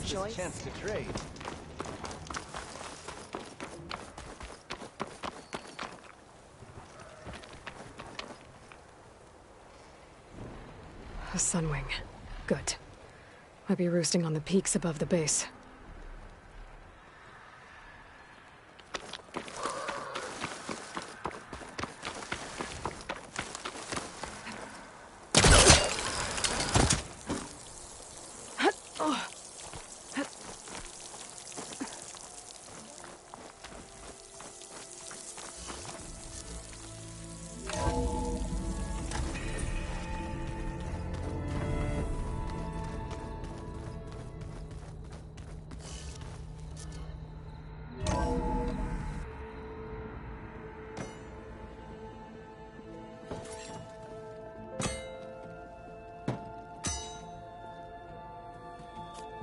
choice. Chance to trade. A Sunwing. Good. Might be roosting on the peaks above the base.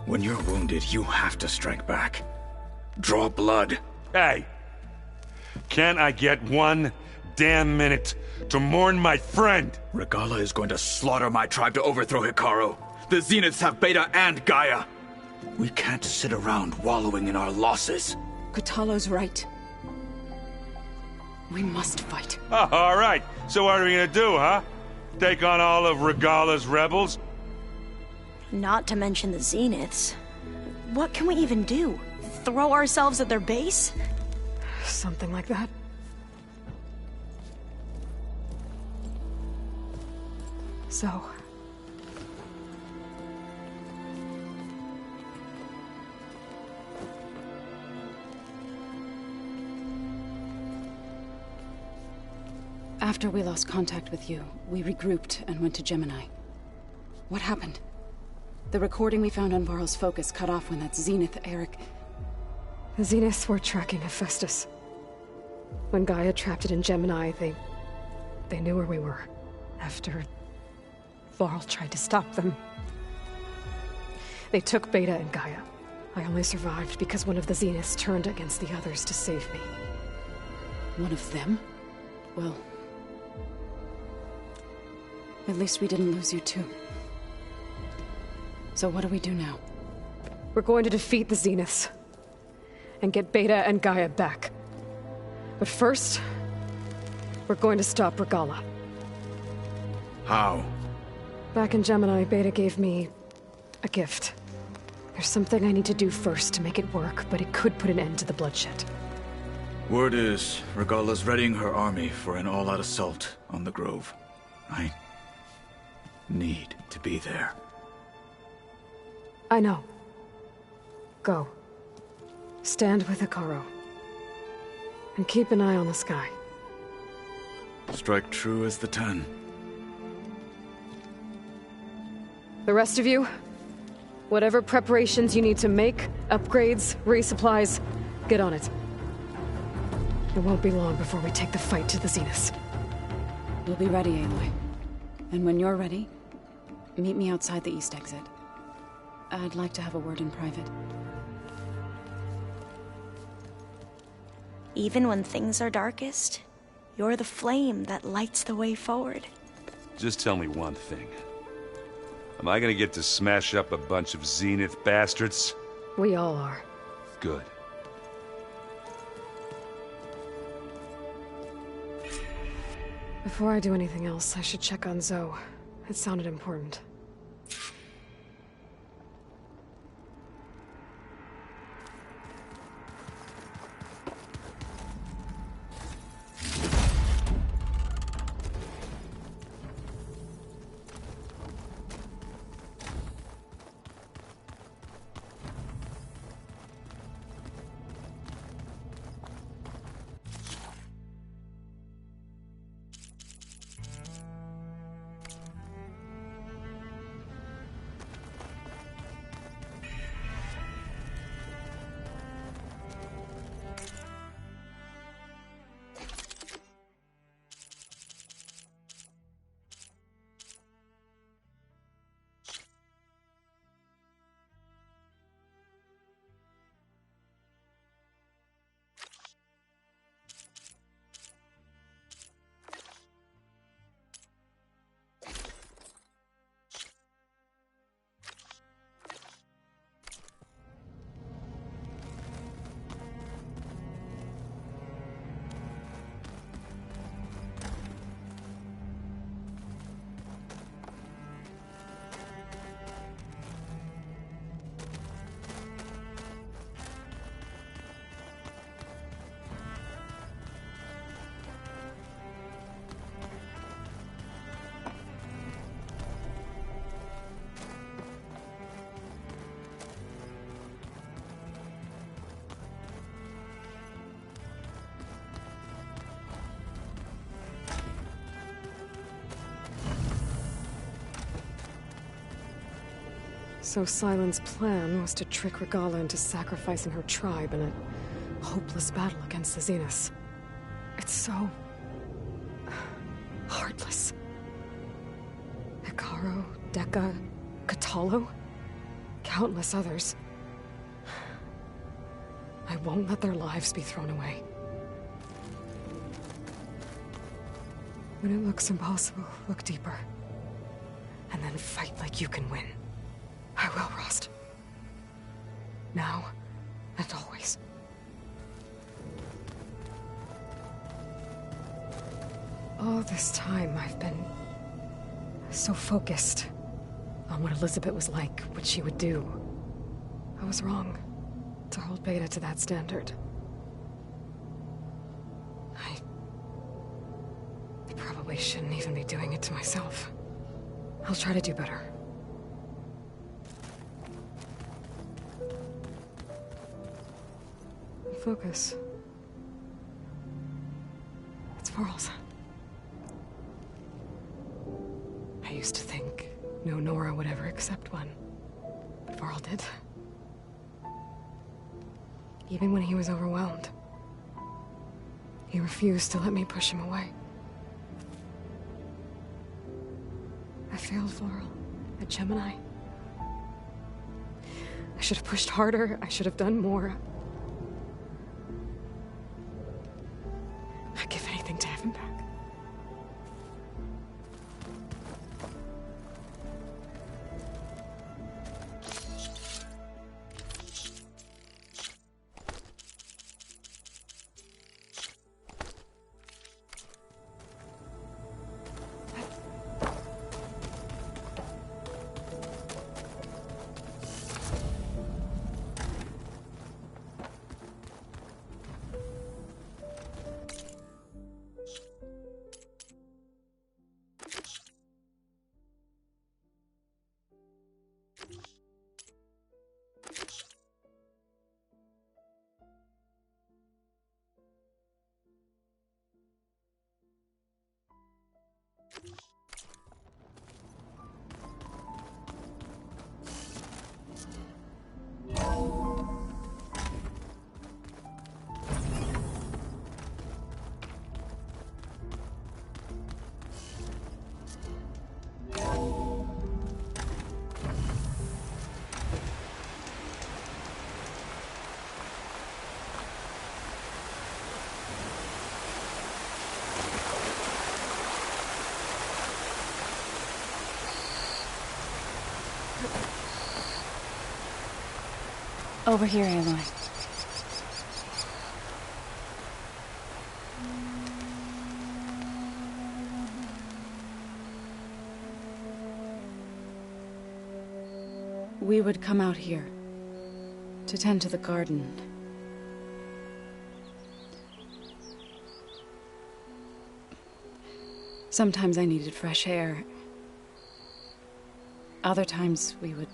When you're wounded, you have to strike back. Draw blood. Hey! Can't I get one damn minute to mourn my friend? Regalla is going to slaughter my tribe to overthrow Hekarro. The Zeniths have Beta and Gaia. We can't sit around wallowing in our losses. Kotallo's right. We must fight. Oh, all right. So what are we gonna do, huh? Take on all of Regalla's rebels? Not to mention the Zeniths. What can we even do? Throw ourselves at their base? Something like that. So... After we lost contact with you, we regrouped and went to Gemini. What happened? The recording we found on Varl's focus cut off when that Zenith, Eric... The Zeniths were tracking Hephaestus. When Gaia trapped it in Gemini, they knew where we were. After... Varl tried to stop them. They took Beta and Gaia. I only survived because one of the Zeniths turned against the others to save me. One of them? Well... At least we didn't lose you too. So what do we do now? We're going to defeat the Zeniths. And get Beta and Gaia back. But first... we're going to stop Regalla. How? Back in Gemini, Beta gave me... a gift. There's something I need to do first to make it work, but it could put an end to the bloodshed. Word is, Regalla's readying her army for an all-out assault on the Grove. I need to be there. I know. Go. Stand with Hekarro. And keep an eye on the sky. Strike true as the 10. The rest of you, whatever preparations you need to make, upgrades, resupplies, get on it. It won't be long before we take the fight to the Zeniths. We'll be ready, Aloy. And when you're ready, meet me outside the east exit. I'd like to have a word in private. Even when things are darkest, you're the flame that lights the way forward. Just tell me one thing. Am I gonna get to smash up a bunch of Zenith bastards? We all are. Good. Before I do anything else, I should check on Zoe. It sounded important. So Sylens' plan was to trick Regalla into sacrificing her tribe in a hopeless battle against the Zeniths. It's so... heartless. Hekarro, Dekka, Kotallo, countless others. I won't let their lives be thrown away. When it looks impossible, look deeper. And then fight like you can win. I will, Rost. Now, and always. All this time, I've been so focused on what Elizabeth was like, what she would do. I was wrong to hold Beta to that standard. I probably shouldn't even be doing it to myself. I'll try to do better. Focus. It's Varl's. I used to think no Nora would ever accept one, but Varl did. Even when he was overwhelmed, he refused to let me push him away. I failed Varl at Gemini. I should have pushed harder. I should have done more. I'd give anything to have him back. Over here, Aloy. We would come out here to tend to the garden. Sometimes I needed fresh air. Other times we would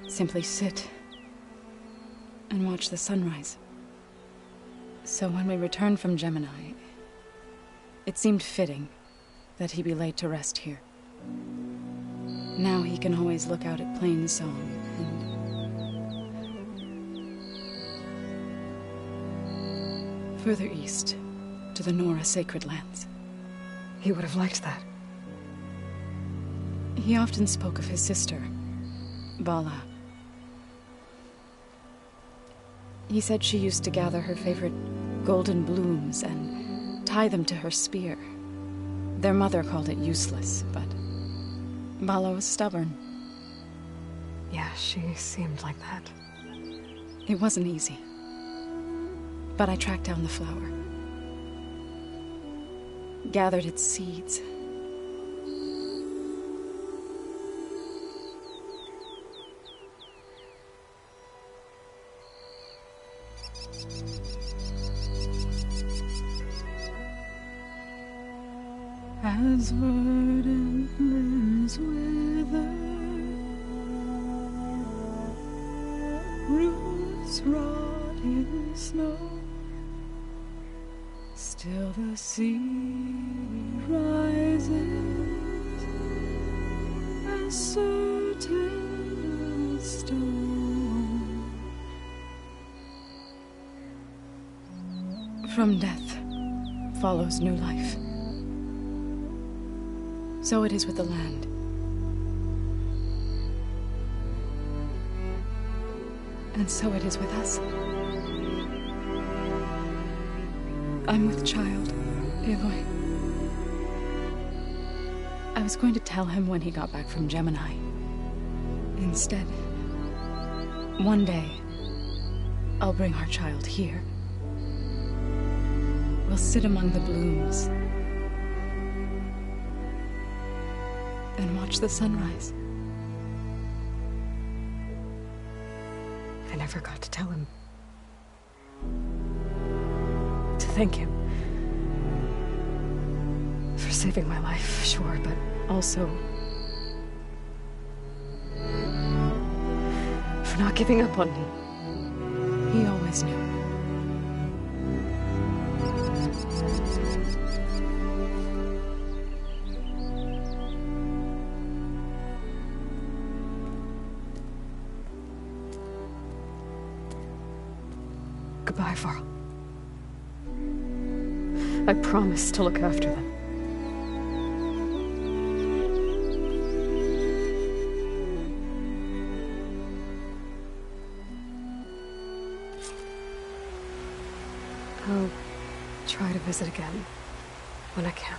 simply sit and watch the sunrise. So when we returned from Gemini, it seemed fitting that he be laid to rest here. Now he can always look out at Plainsong and further east to the Nora Sacred Lands. He would have liked that. He often spoke of his sister, Bala. He said she used to gather her favorite golden blooms and tie them to her spear. Their mother called it useless, but Bala was stubborn. Yeah, she seemed like that. It wasn't easy. But I tracked down the flower. Gathered its seeds. As verdant limbs wither, roots rot in snow, still the sea rises, as certain From death follows new life. So it is with the land. And so it is with us. I'm with child, Aloy. I was going to tell him when he got back from Gemini. Instead, one day, I'll bring our child here. We'll sit among the blooms and watch the sunrise. I never got to tell him. To thank him. For saving my life, sure, but also for not giving up on me. He always knew. Goodbye, Varl. I promise to look after them. I'll try to visit again when I can.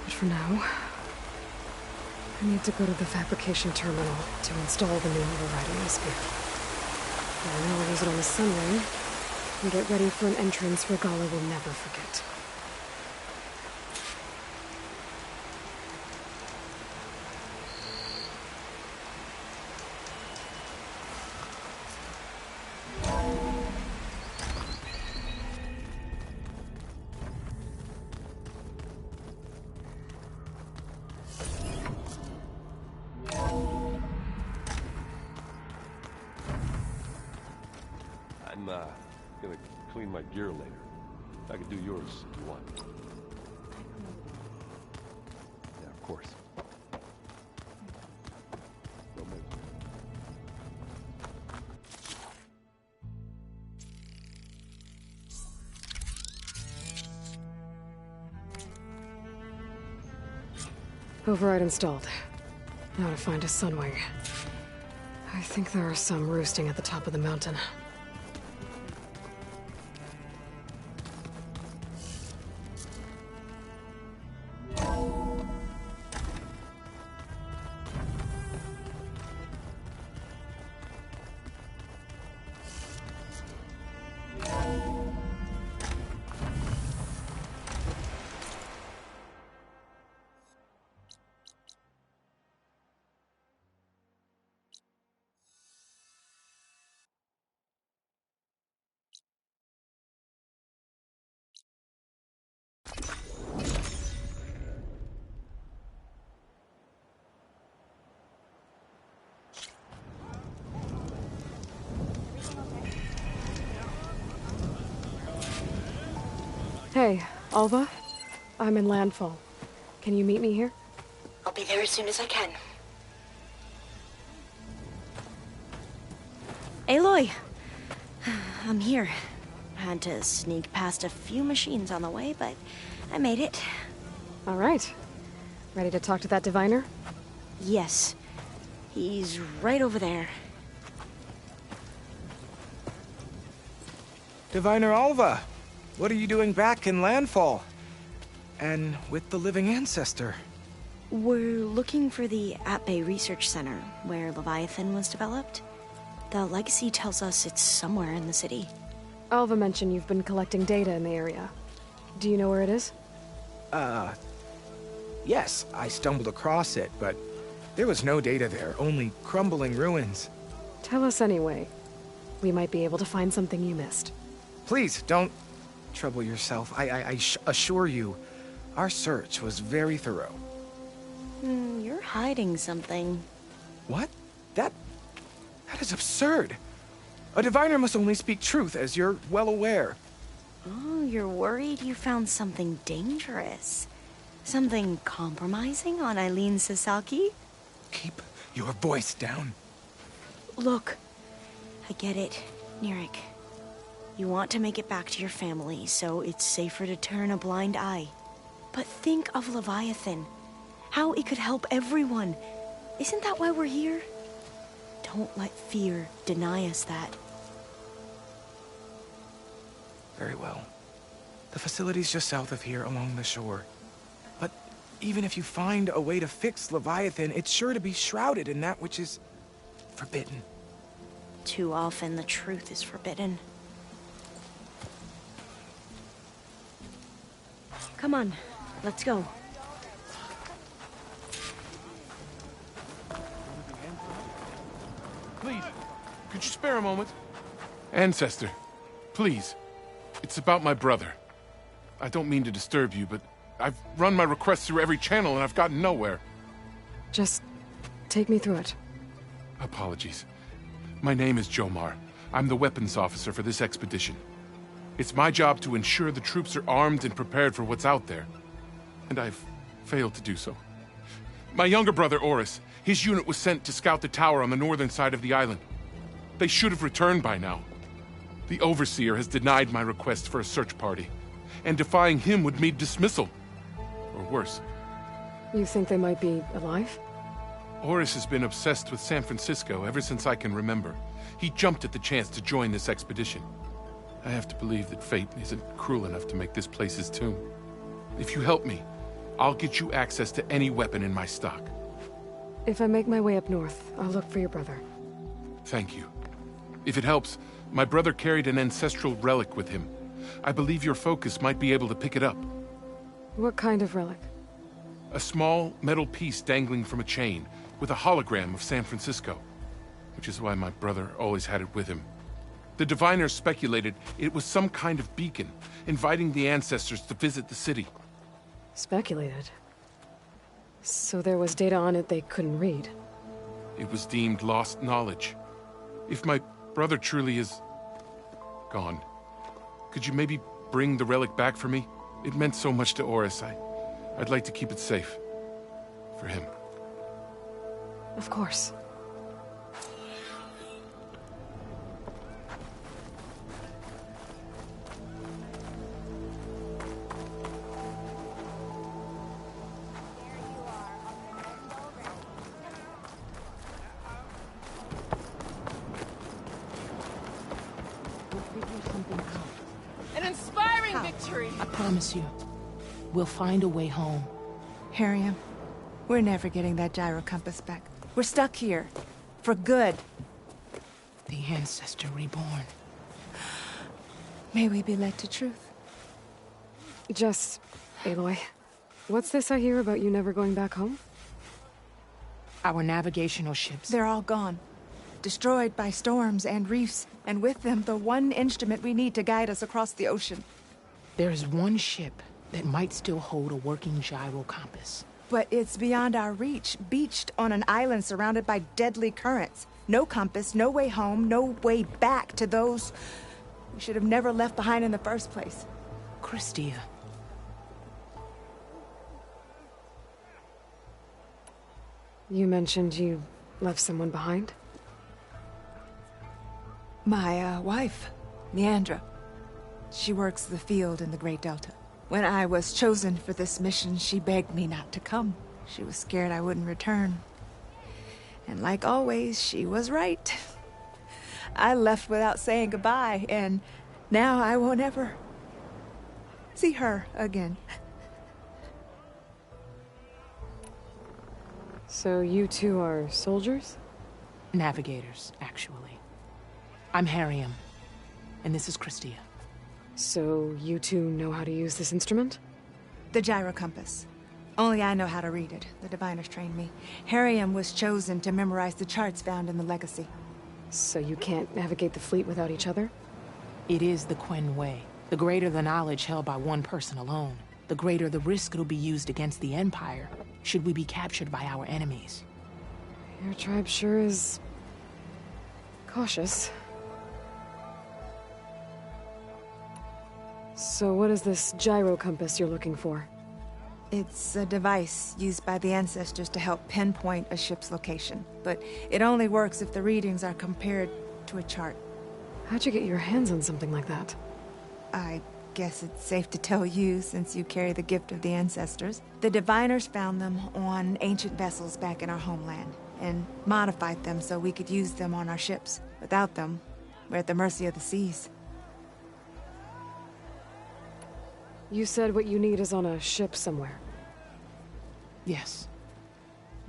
But for now, I need to go to the fabrication terminal to install the new overriding spear. I know I'll use it on the Sunray, and get ready for an entrance Regalla will never forget. I'm gonna clean my gear later. I can do yours if you want. Yeah, of course. Don't make Override installed. Now to find a Sunwing. I think there are some roosting at the top of the mountain. Hey, Alva? I'm in Landfall. Can you meet me here? I'll be there as soon as I can. Aloy! I'm here. Had to sneak past a few machines on the way, but I made it. All right. Ready to talk to that diviner? Yes. He's right over there. Diviner Alva, what are you doing back in Landfall? And with the living ancestor? We're looking for the At-Bay Research Center, where Leviathan was developed. The legacy tells us it's somewhere in the city. Alva mentioned you've been collecting data in the area. Do you know where it is? Yes, I stumbled across it, but there was no data there, only crumbling ruins. Tell us anyway. we might be able to find something you missed. Please, don't trouble yourself. I assure you, our search was very thorough. You're hiding something. What? That is absurd. A diviner must only speak truth, as you're well aware. Oh, you're worried you found something dangerous. Something compromising on Eileen Sasaki? Keep your voice down. Look, I get it, Nirik. You want to make it back to your family, so it's safer to turn a blind eye. But think of Leviathan. How it could help everyone. Isn't that why we're here? Don't let fear deny us that. Very well. The facility's just south of here, along the shore. But even if you find a way to fix Leviathan, it's sure to be shrouded in that which is forbidden. Too often the truth is forbidden. Come on, let's go. Please, could you spare a moment? Ancestor, please. It's about my brother. I don't mean to disturb you, but I've run my requests through every channel and I've gotten nowhere. Just take me through it. Apologies. My name is Jomar. I'm the weapons officer for this expedition. It's my job to ensure the troops are armed and prepared for what's out there. And I've failed to do so. My younger brother, Oris, his unit was sent to scout the tower on the northern side of the island. They should have returned by now. The Overseer has denied my request for a search party, and defying him would mean dismissal. Or worse. You think they might be alive? Oris has been obsessed with San Francisco ever since I can remember. He jumped at the chance to join this expedition. I have to believe that fate isn't cruel enough to make this place his tomb. If you help me, I'll get you access to any weapon in my stock. If I make my way up north, I'll look for your brother. Thank you. If it helps, my brother carried an ancestral relic with him. I believe your focus might be able to pick it up. What kind of relic? A small metal piece dangling from a chain, with a hologram of San Francisco. Which is why my brother always had it with him. The diviners speculated it was some kind of beacon, inviting the ancestors to visit the city. Speculated? So there was data on it they couldn't read? It was deemed lost knowledge. If my brother truly is gone, could you maybe bring the relic back for me? It meant so much to Oris. I'd like to keep it safe. For him. Of course. An inspiring victory! I promise you, we'll find a way home. Harriam, we're never getting that gyro compass back. We're stuck here. For good. The Ancestor reborn. May we be led to truth. Just, Aloy, what's this I hear about you never going back home? Our navigational ships. They're all gone. Destroyed by storms and reefs, and with them the one instrument we need to guide us across the ocean. There is one ship that might still hold a working gyro compass. But it's beyond our reach, beached on an island surrounded by deadly currents. No compass, no way home, no way back to those we should have never left behind in the first place. Christia. You mentioned you left someone behind? My, wife, Leandra. She works the field in the Great Delta. When I was chosen for this mission, she begged me not to come. She was scared I wouldn't return. And like always, she was right. I left without saying goodbye, and now I won't ever see her again. So you two are soldiers? Navigators, actually. I'm Harriam, and this is Christia. So you two know how to use this instrument? The gyro compass. Only I know how to read it. The diviners trained me. Harriam was chosen to memorize the charts found in the Legacy. So you can't navigate the fleet without each other? It is the Quen way. The greater the knowledge held by one person alone, the greater the risk it'll be used against the Empire, should we be captured by our enemies. Your tribe sure is... cautious. So what is this gyro compass you're looking for? It's a device used by the ancestors to help pinpoint a ship's location, but it only works if the readings are compared to a chart. How'd you get your hands on something like that? I guess it's safe to tell you, since you carry the gift of the ancestors. The diviners found them on ancient vessels back in our homeland, and modified them so we could use them on our ships. Without them, we're at the mercy of the seas. You said what you need is on a ship somewhere. Yes.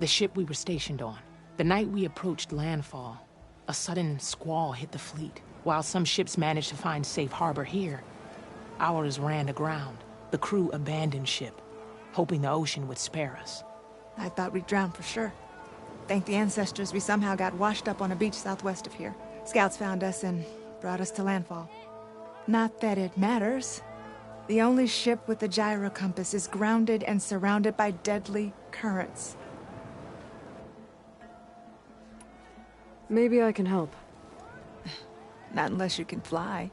The ship we were stationed on. The night we approached landfall, a sudden squall hit the fleet. While some ships managed to find safe harbor here, ours ran aground. The crew abandoned ship, hoping the ocean would spare us. I thought we'd drown for sure. Thank the ancestors we somehow got washed up on a beach southwest of here. Scouts found us and brought us to landfall. Not that it matters. The only ship with the gyro compass is grounded and surrounded by deadly currents. Maybe I can help. Not unless you can fly.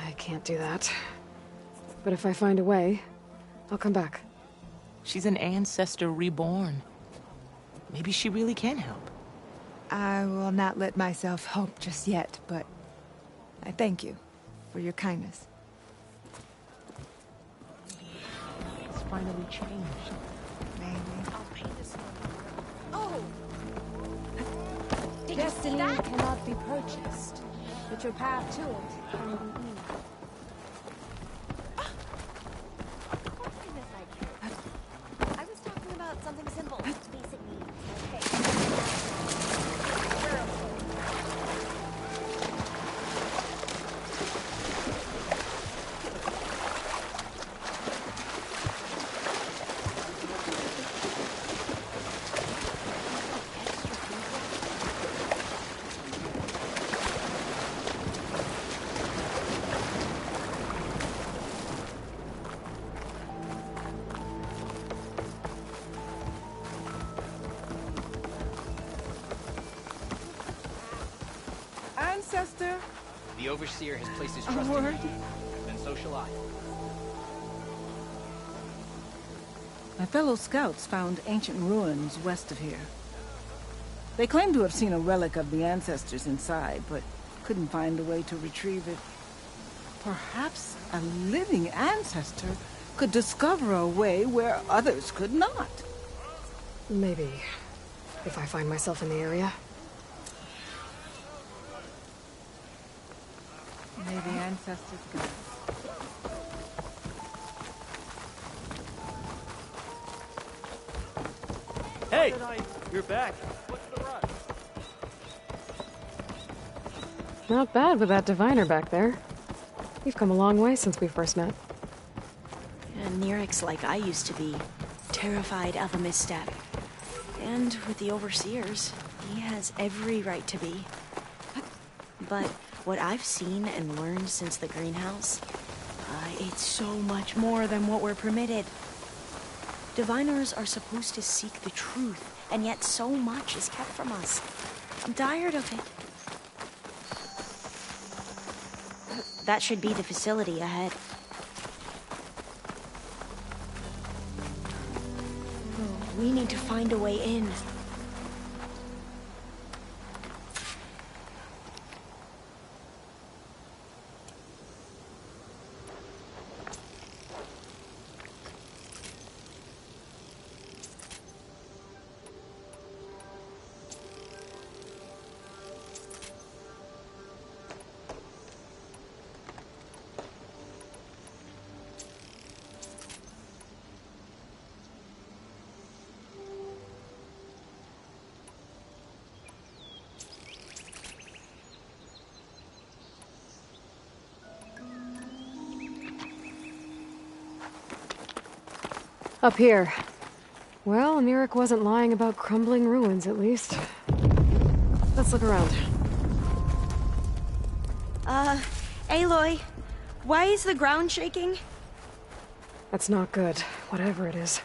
I can't do that. But if I find a way, I'll come back. She's an ancestor reborn. Maybe she really can help. I will not let myself hope just yet, but I thank you for your kindness. It's finally changed. Maybe. Oh! Did Destiny you see that? cannot be purchased, but your path to it can be eased. I was talking about something simple. Basic needs. Ancestor? The Overseer has placed his trust in you, and so shall I. My fellow scouts found ancient ruins west of here. They claim to have seen a relic of the ancestors inside, but couldn't find a way to retrieve it. Perhaps a living ancestor could discover a way where others could not. Maybe. If I find myself in the area. May the ancestors guide. Hey! You're back. What's the rush? Not bad with that diviner back there. You've come a long way since we first met. And Nirik's like I used to be, terrified of a misstep. And with the Overseers, he has every right to be. But what I've seen and learned since the greenhouse, it's so much more than what we're permitted. Diviners are supposed to seek the truth, and yet so much is kept from us. I'm tired of it. That should be the facility ahead. Oh, we need to find a way in. Up here. Well, Nirik wasn't lying about crumbling ruins, at least. Let's look around. Aloy, why is the ground shaking? That's not good, whatever it is.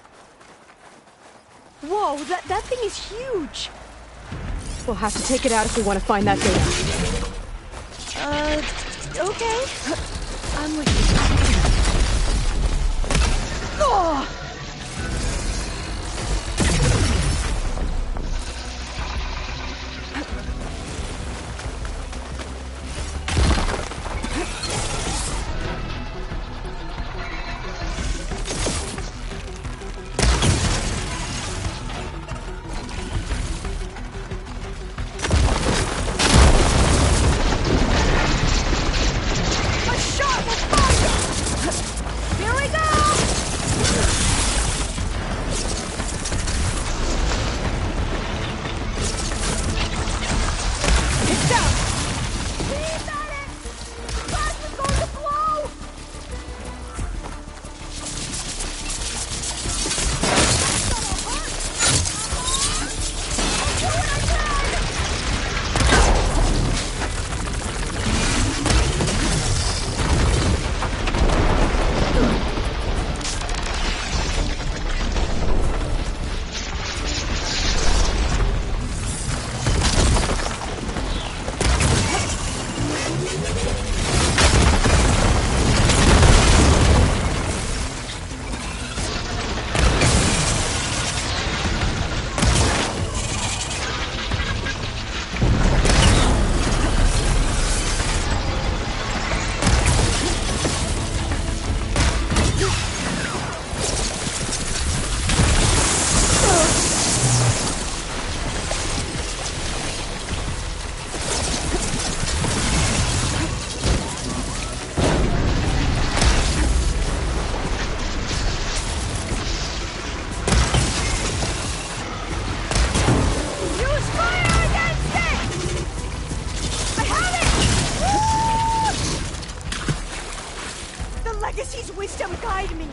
Whoa, that thing is huge! We'll have to take it out if we want to find that data. Okay. I'm with you. Oh! Legacy's wisdom guide me.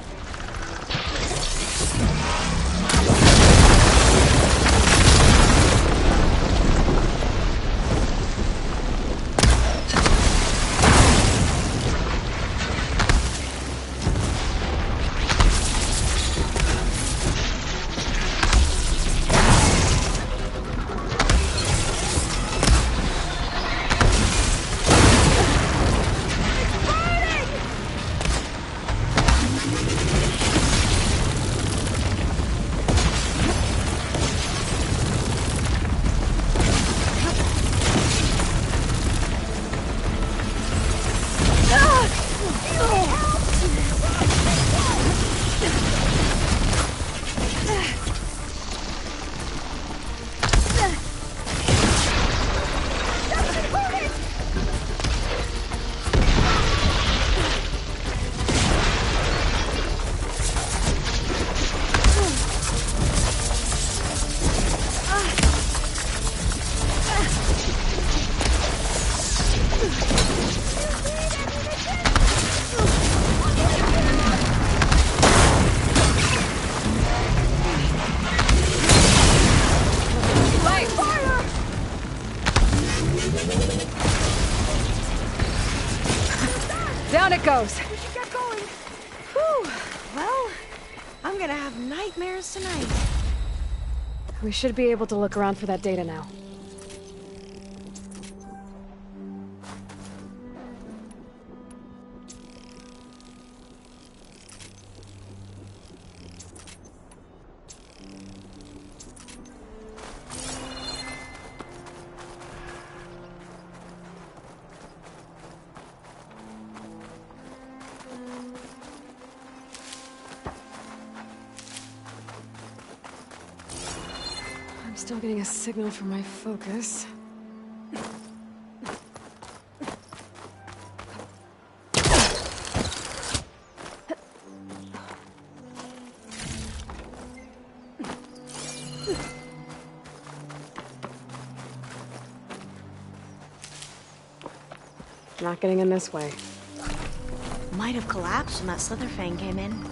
Down it goes. We should get going. Whew. Well, I'm gonna have nightmares tonight. We should be able to look around for that data now. Still getting a signal from my focus. Not getting in this way. Might have collapsed when that Slitherfang came in.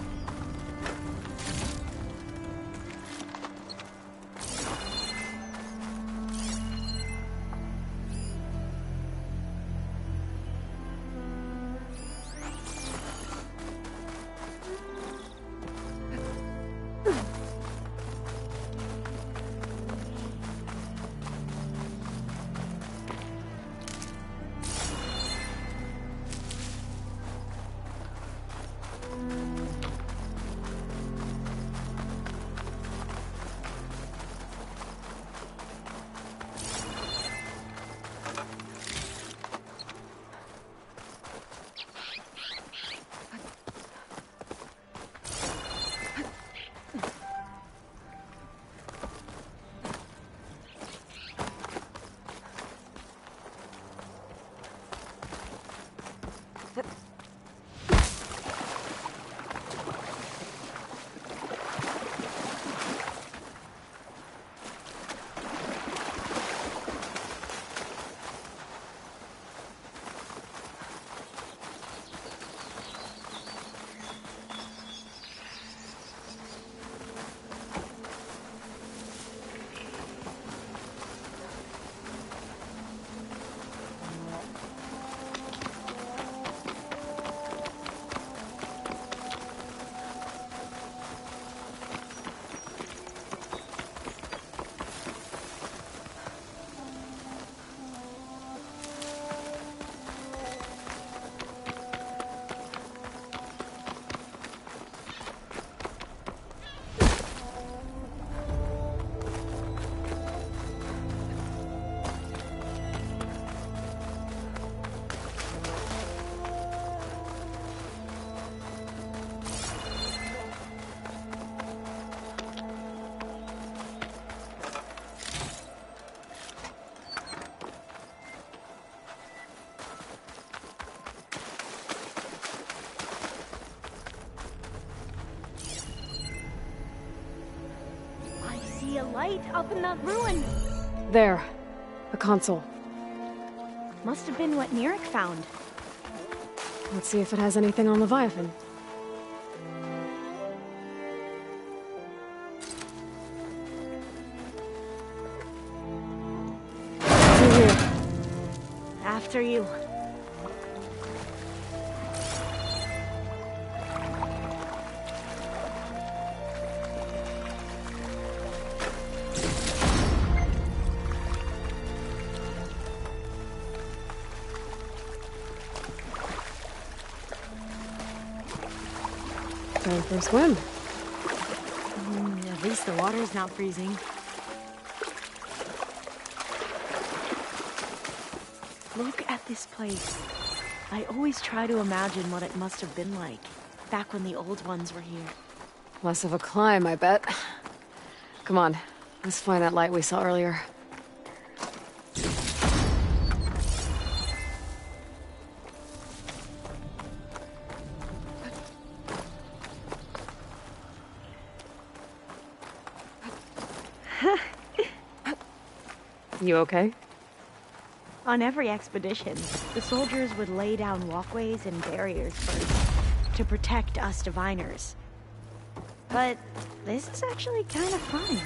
light up in that ruin. There. A console. Must have been what Neric found. Let's see if it has anything on Leviathan. Through here. After you. Time for a swim. At least the water's not freezing. Look at this place. I always try to imagine what it must have been like, back when the old ones were here. Less of a climb, I bet. Come on, let's find that light we saw earlier. You okay? On every expedition, the soldiers would lay down walkways and barriers first, to protect us diviners. But this is actually kind of fun.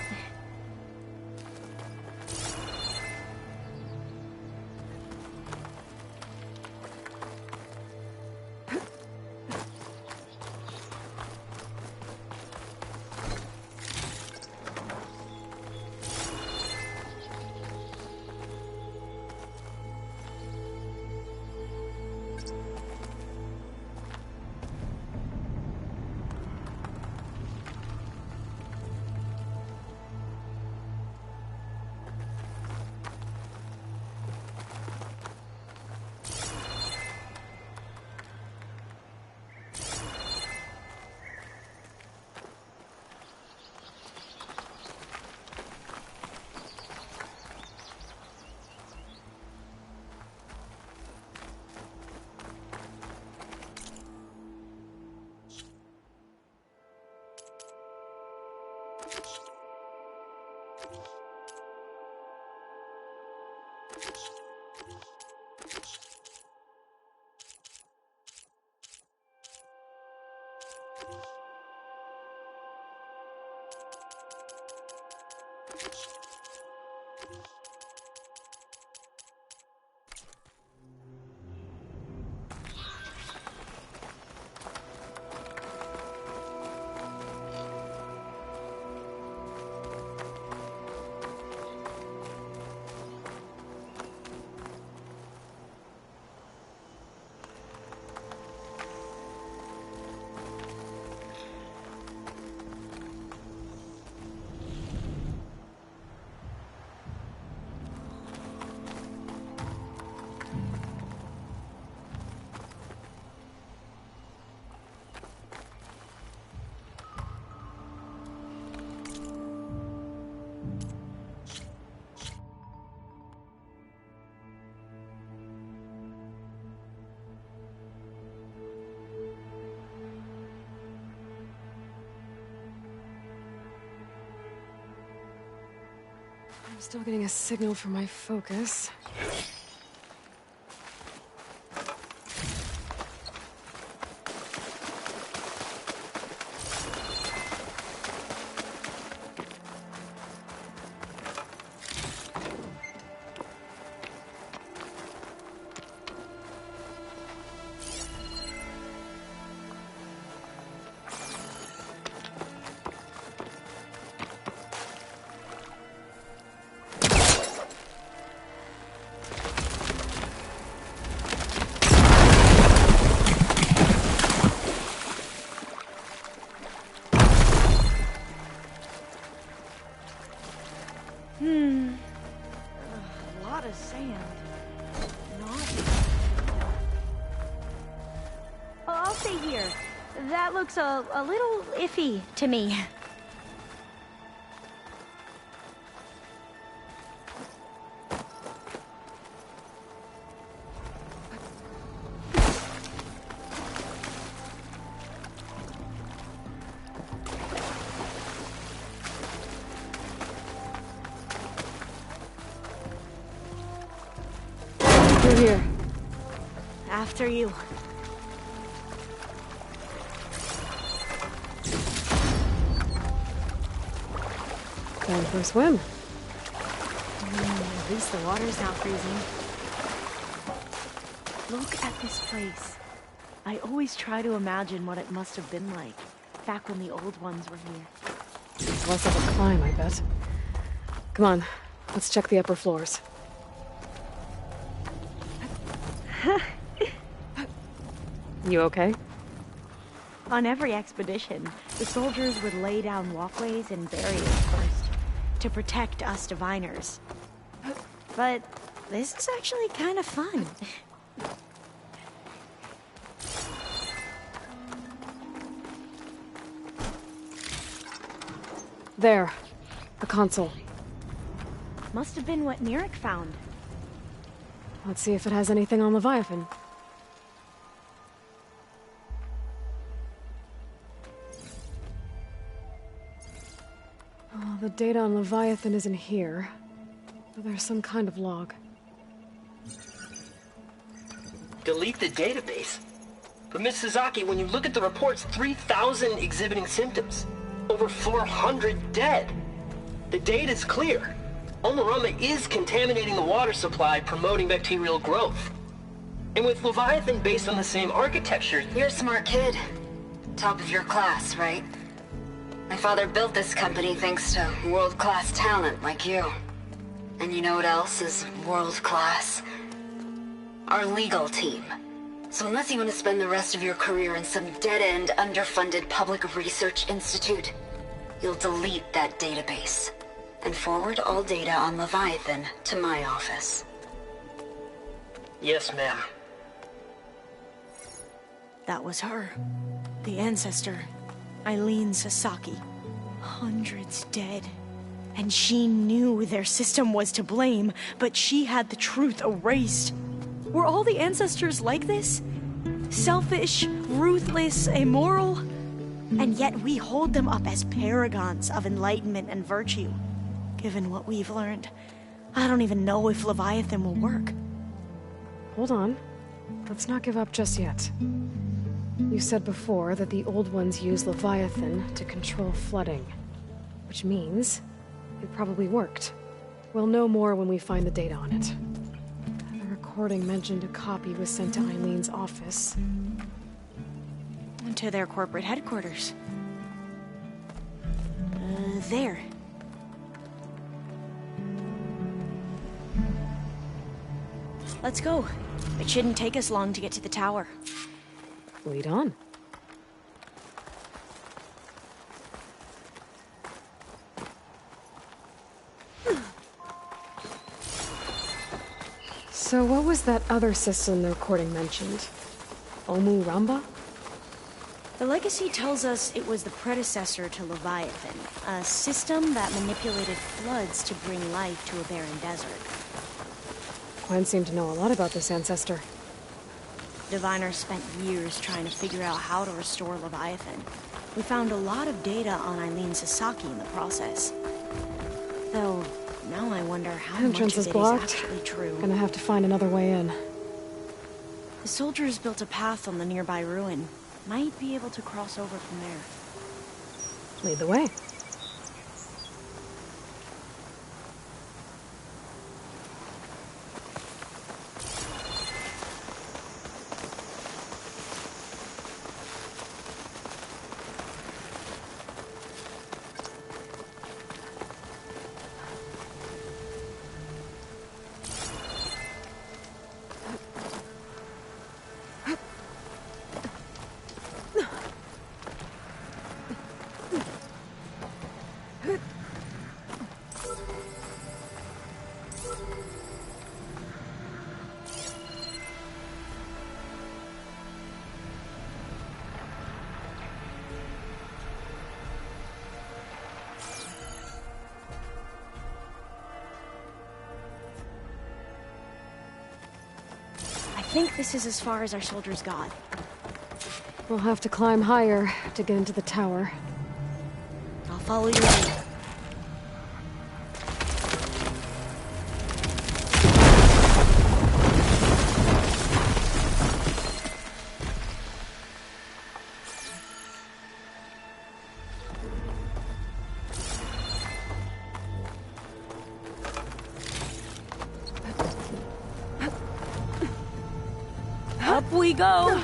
I'm still getting a signal from my focus. A lot of sand. I'll stay here. That looks a little iffy to me. through here. After you. Going for a swim. At least the water's not freezing. Look at this place. I always try to imagine what it must have been like back when the old ones were here. It's less of a climb, I bet. Come on, let's check the upper floors. You okay? On every expedition, the soldiers would lay down walkways and barriers first to protect us diviners. But this is actually kind of fun. There, the console. Must have been what Nirek found. Let's see if it has anything on Leviathan. Oh, the data on Leviathan isn't here. But there's some kind of log. Delete the database? But Miss Sasaki, when you look at the reports, 3,000 exhibiting symptoms. Over 400 dead. The data's clear. Omarama is contaminating the water supply, promoting bacterial growth. And with Leviathan based on the same architecture... You're a smart kid. Top of your class, right? My father built this company thanks to world-class talent like you. And you know what else is world-class? Our legal team. So unless you want to spend the rest of your career in some dead-end, underfunded public research institute, you'll delete that database and forward all data on Leviathan to my office. Yes, ma'am. That was her. The ancestor, Eileen Sasaki. Hundreds dead. And she knew their system was to blame, but she had the truth erased. Were all the ancestors like this? Selfish, ruthless, immoral? And yet we hold them up as paragons of enlightenment and virtue. Given what we've learned, I don't even know if Leviathan will work. Hold on. Let's not give up just yet. You said before that the old ones use Leviathan to control flooding. Which means it probably worked. We'll know more when we find the data on it. The recording mentioned a copy was sent to Eileen's office. To their corporate headquarters. There. Let's go. It shouldn't take us long to get to the tower. Lead on. So what was that other system the recording mentioned? Omu Ramba? The legacy tells us it was the predecessor to Leviathan, a system that manipulated floods to bring life to a barren desert. Gwen seemed to know a lot about this ancestor. Diviners spent years trying to figure out how to restore Leviathan. We found a lot of data on Eileen Sasaki in the process. Though, now I wonder how much Entrance of is it blocked. is actually true. Gonna have to find another way in. The soldiers built a path on the nearby ruin. Might be able to cross over from there. Lead the way. I think this is as far as our soldiers got. We'll have to climb higher to get into the tower. I'll follow your lead. Up we go.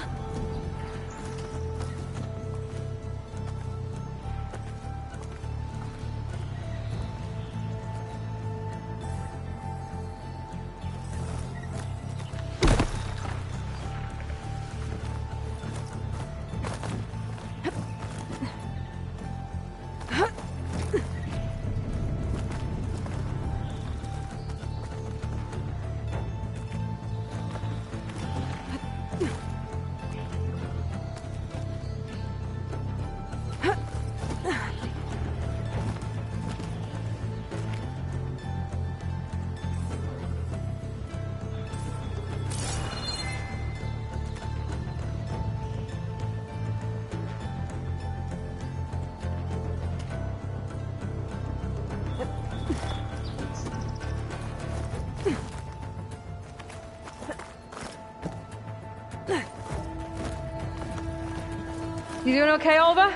You doing okay, Olva?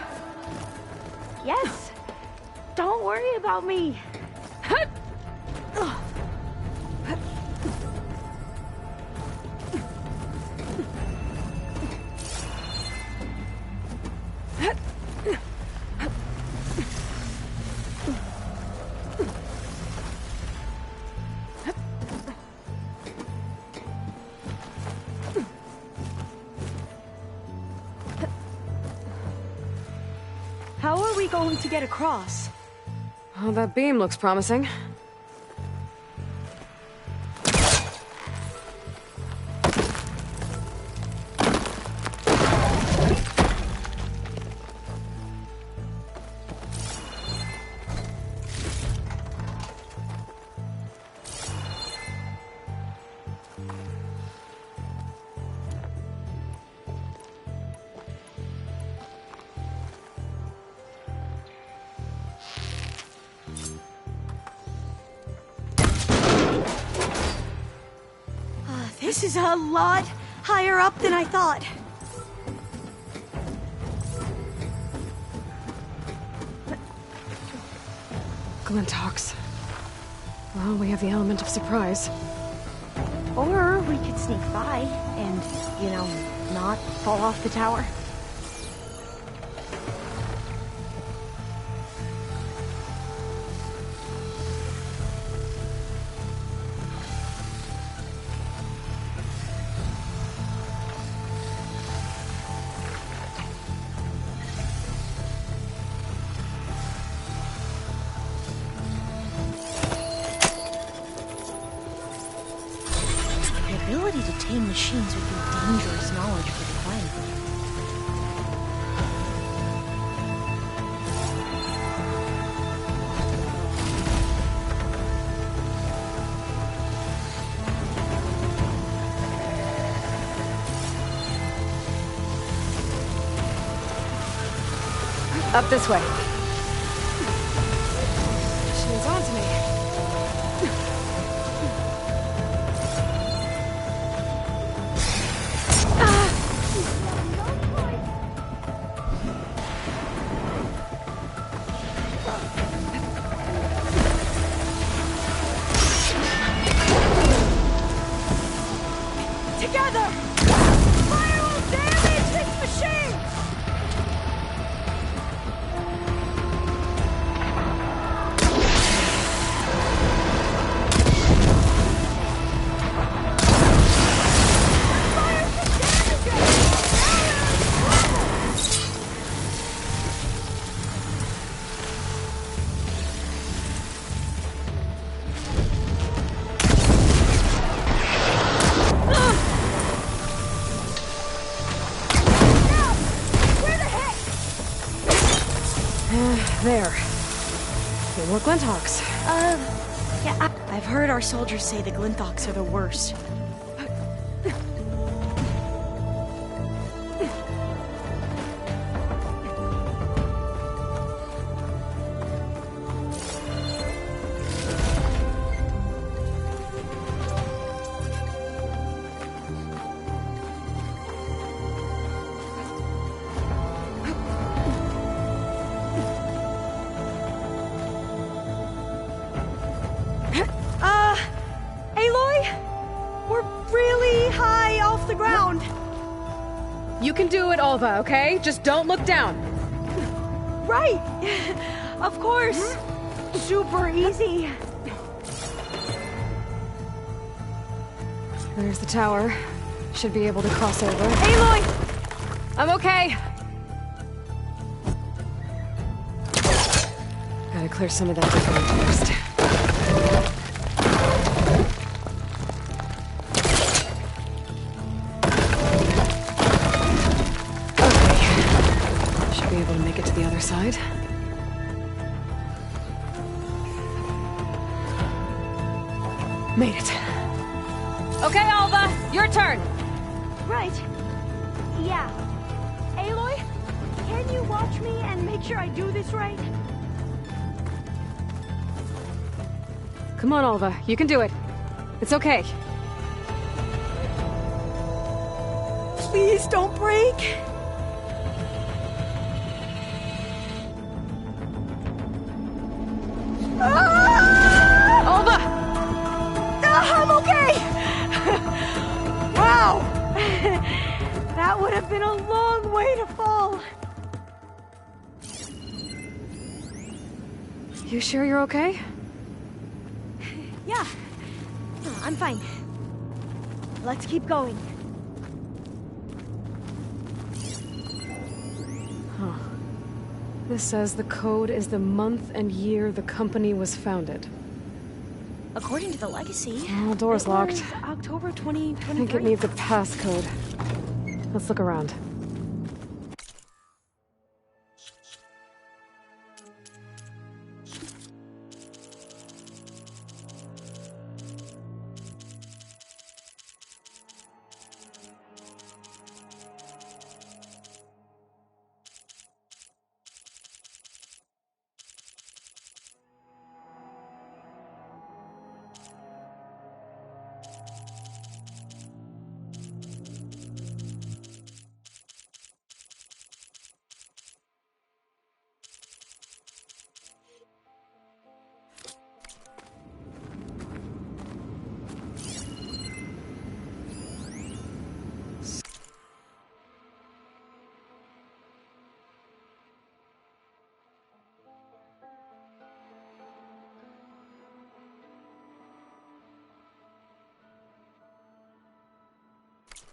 Yes. Don't worry about me. How are we going to get across? Oh, that beam looks promising. This is a lot higher up than I thought. Glinthawks. Well, we have the element of surprise. Or we could sneak by and, you know, not fall off the tower. The ability to tame machines would be dangerous knowledge for the Quen. Up this way. She's on to me. Together! Fire will damage this machine! There. No more Glinthawks. Yeah, I've heard our soldiers say the Glinthawks are the worst. Aloy? We're You can do it, Alva, okay? Just don't look down. Right! Of course! Super easy. There's the tower. Should be able to cross over. Aloy! I'm okay. Gotta clear some of that debris first. Okay. Should be able to make it to the other side. Made it. Okay, Alva, your turn. Right. Yeah. Aloy, can you watch me and make sure I do this right? Come on, Alva. You can do it. It's okay. Please don't break. Alva! I'm okay! Wow! That would have been a long way to fall. You sure you're okay? Yeah. I'm fine. Let's keep going. Huh. This says the code is the month and year the company was founded. According to the legacy... Oh, door's locked. October 2023. I think it needs a passcode. Let's look around.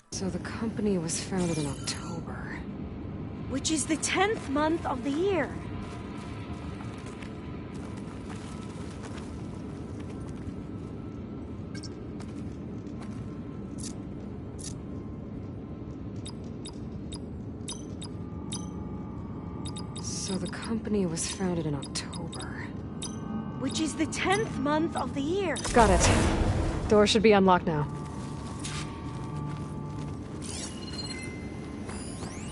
So the company was founded in October. Which is the 10th month of the year. So the company was founded in October. Which is the 10th month of the year. Got it. Door should be unlocked now.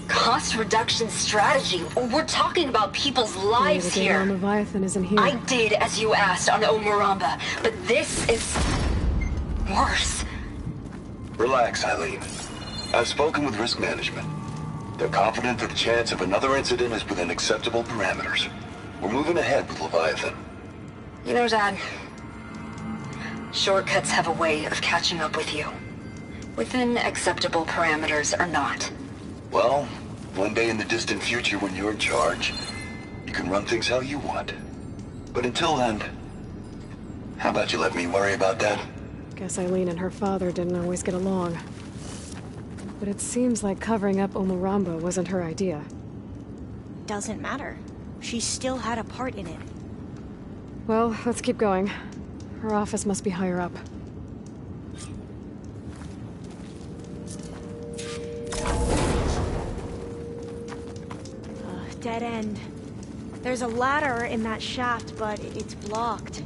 Cost reduction strategy. We're talking about people's lives The here. Leviathan isn't here. I did as you asked on Omuramba, but this is worse. Relax, Eileen. I've spoken with risk management. They're confident that the chance of another incident is within acceptable parameters. We're moving ahead with Leviathan. You know, Dad, shortcuts have a way of catching up with you. Within acceptable parameters or not. Well, one day in the distant future when you're in charge, you can run things how you want. But until then, how about you let me worry about that? Guess Eileen and her father didn't always get along. But it seems like covering up Omuramba wasn't her idea. Doesn't matter. She still had a part in it. Well, let's keep going. Her office must be higher up. Dead end. There's a ladder in that shaft, but it's blocked.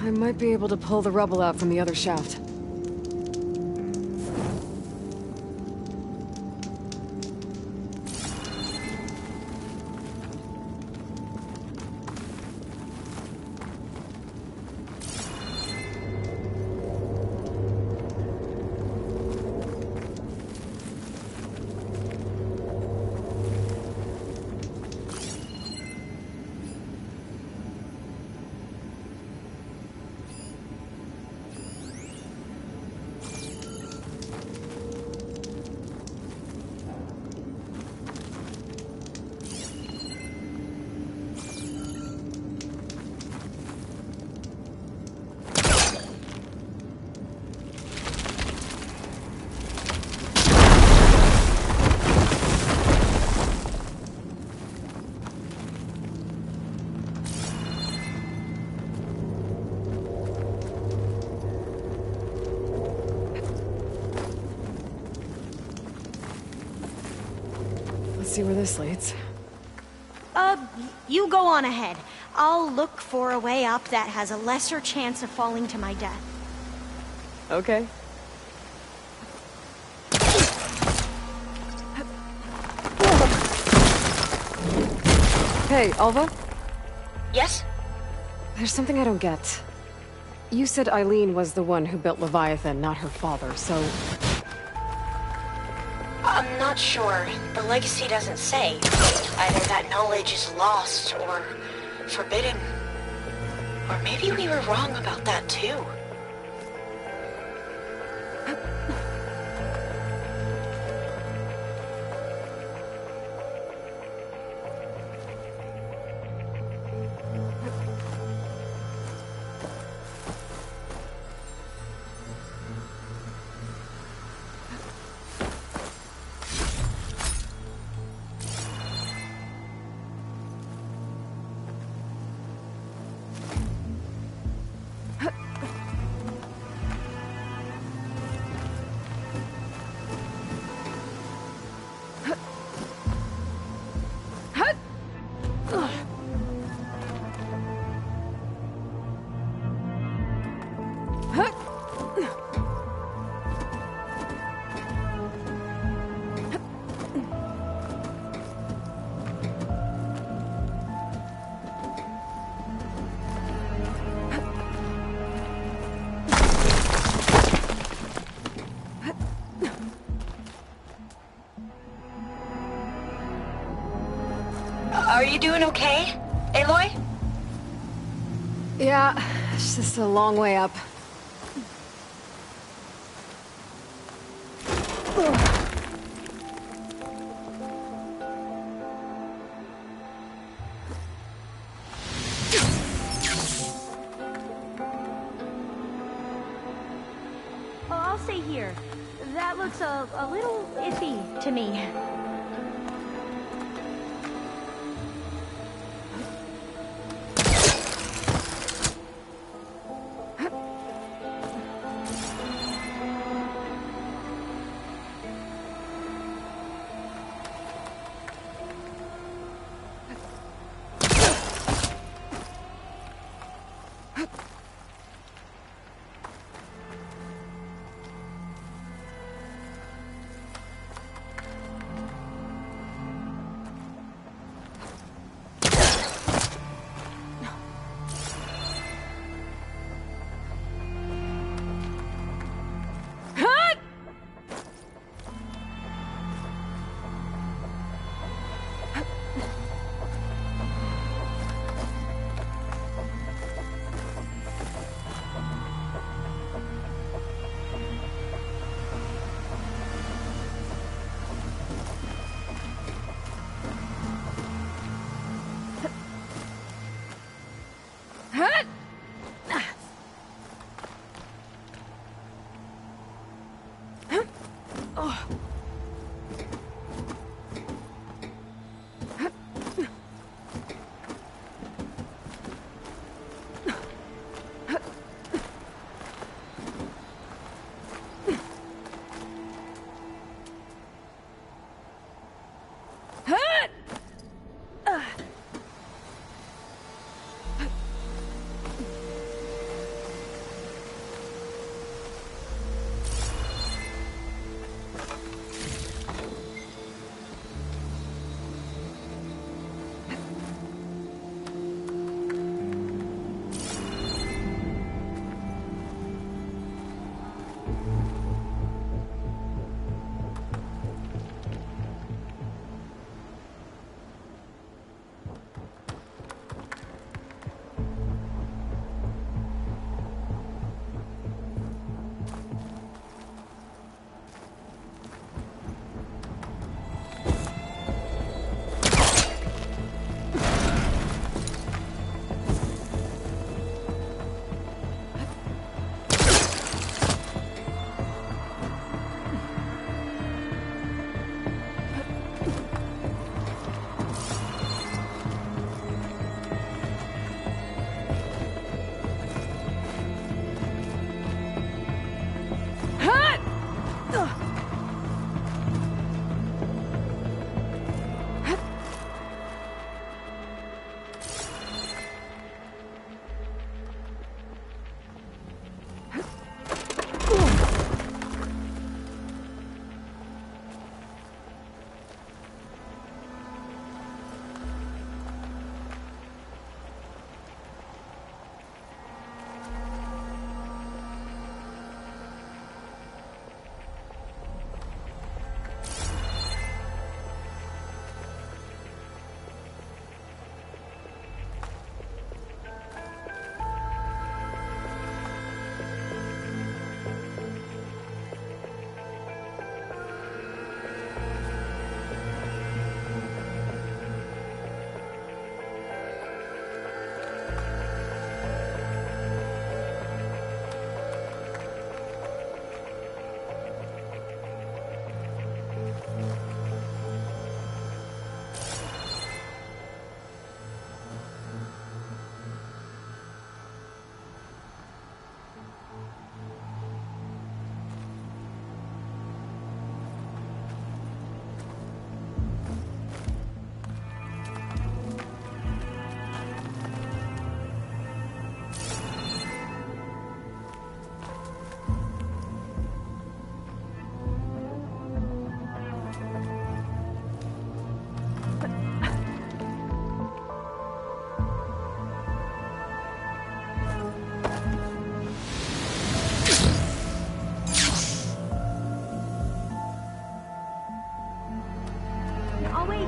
I might be able to pull the rubble out from the other shaft. see where this leads. You go on ahead. I'll look for a way up that has a lesser chance of falling to my death. Okay. Hey, Alva? Yes? There's something I don't get. You said Eileen was the one who built Leviathan, not her father, so... I'm not sure. The legacy doesn't say. Either that knowledge is lost or forbidden. Or maybe we were wrong about that too. Are you doing okay, Aloy? Yeah, it's just a long way up. I'll stay here. That looks a little iffy to me.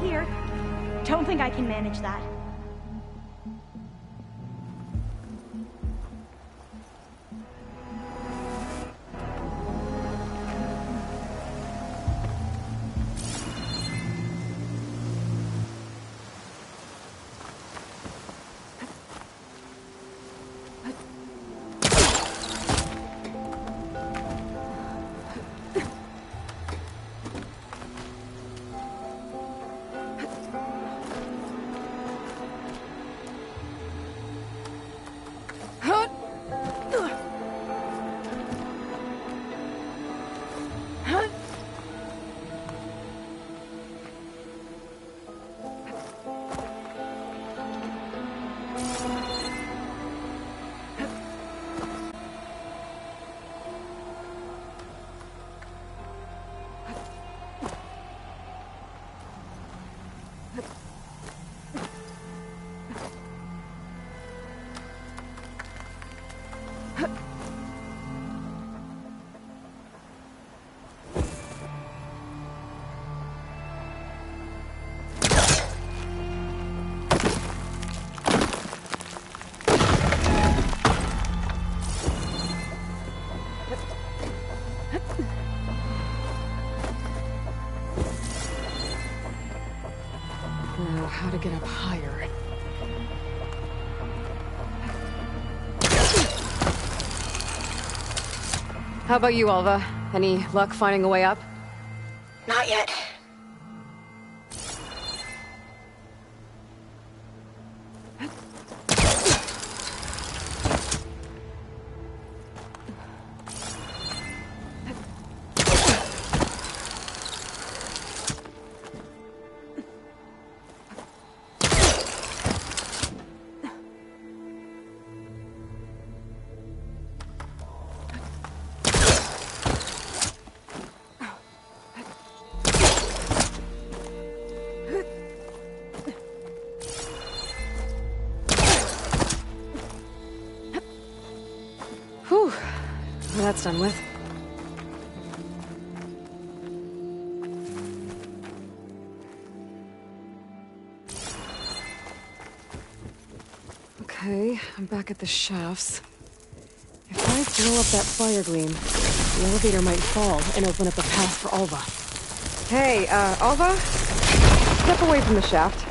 here. Don't think I can manage that. Now, how to get up higher? How about you, Alva? Any luck finding a way up? Not yet. Whew. Well, that's done with. Okay, I'm back at the shafts. If I blow up that fire gleam, the elevator might fall and open up a path for Alva. Hey, Alva? Step away from the shaft.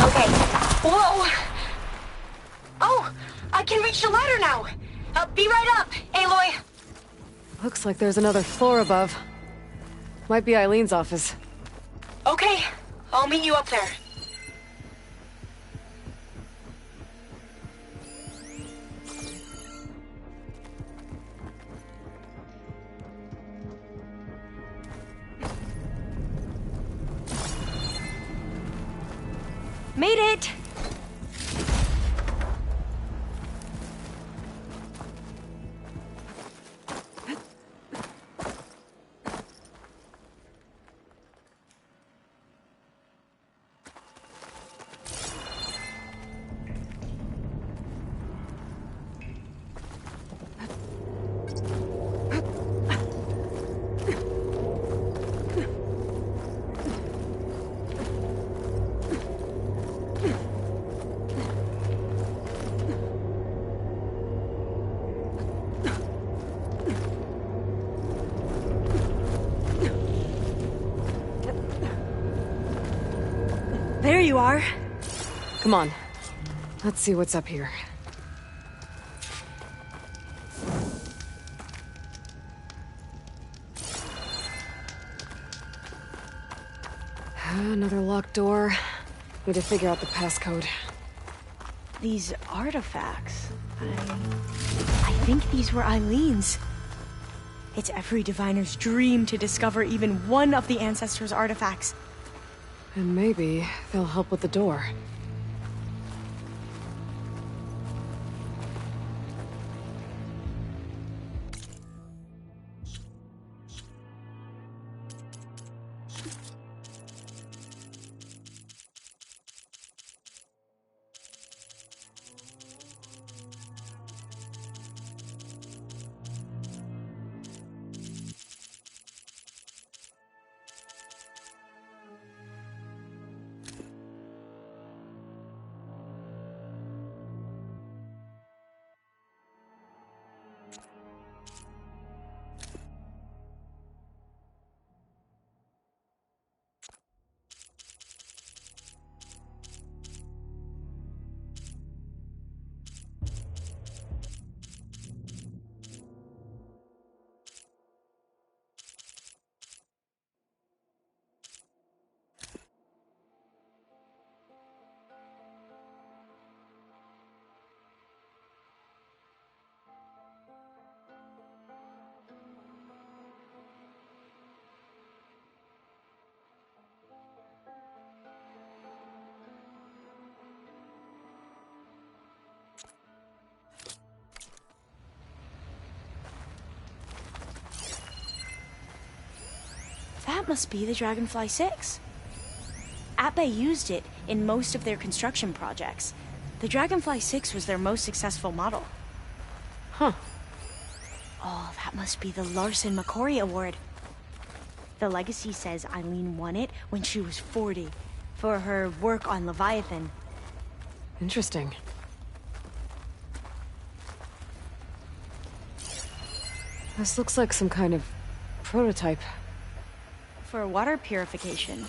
Okay. Whoa! Oh! I can reach the ladder now! Be right up, Aloy! Looks like there's another floor above. Might be Eileen's office. Okay, I'll meet you up there. Made it! There you are. Come on. Let's see what's up here. Another locked door. Need to figure out the passcode. These artifacts... I think these were Eileen's. It's every diviner's dream to discover even one of the Ancestors' artifacts. And maybe they'll help with the door. That must be the Dragonfly 6. Atbay used it in most of their construction projects. The Dragonfly 6 was their most successful model. Huh. Oh, that must be the Larson McCory Award. The legacy says Eileen won it when she was 40 for her work on Leviathan. Interesting. This looks like some kind of prototype. For water purification.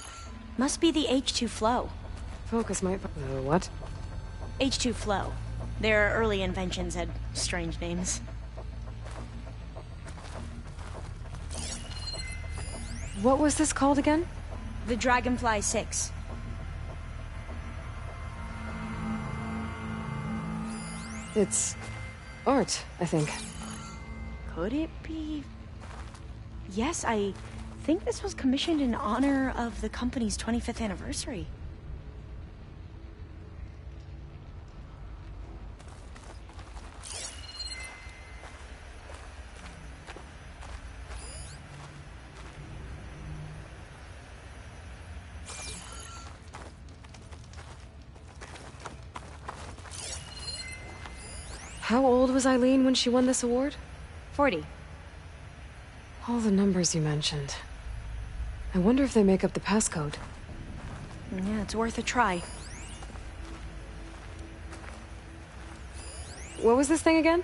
Must be the H2 flow. Focus might... what? H2 flow. Their early inventions had strange names. What was this called again? The Dragonfly 6. It's art, I think. Could it be? Yes, I think this was commissioned in honor of the company's 25th anniversary. How old was Eileen when she won this award? 40. All the numbers you mentioned. I wonder if they make up the passcode. Yeah, it's worth a try. What was this thing again?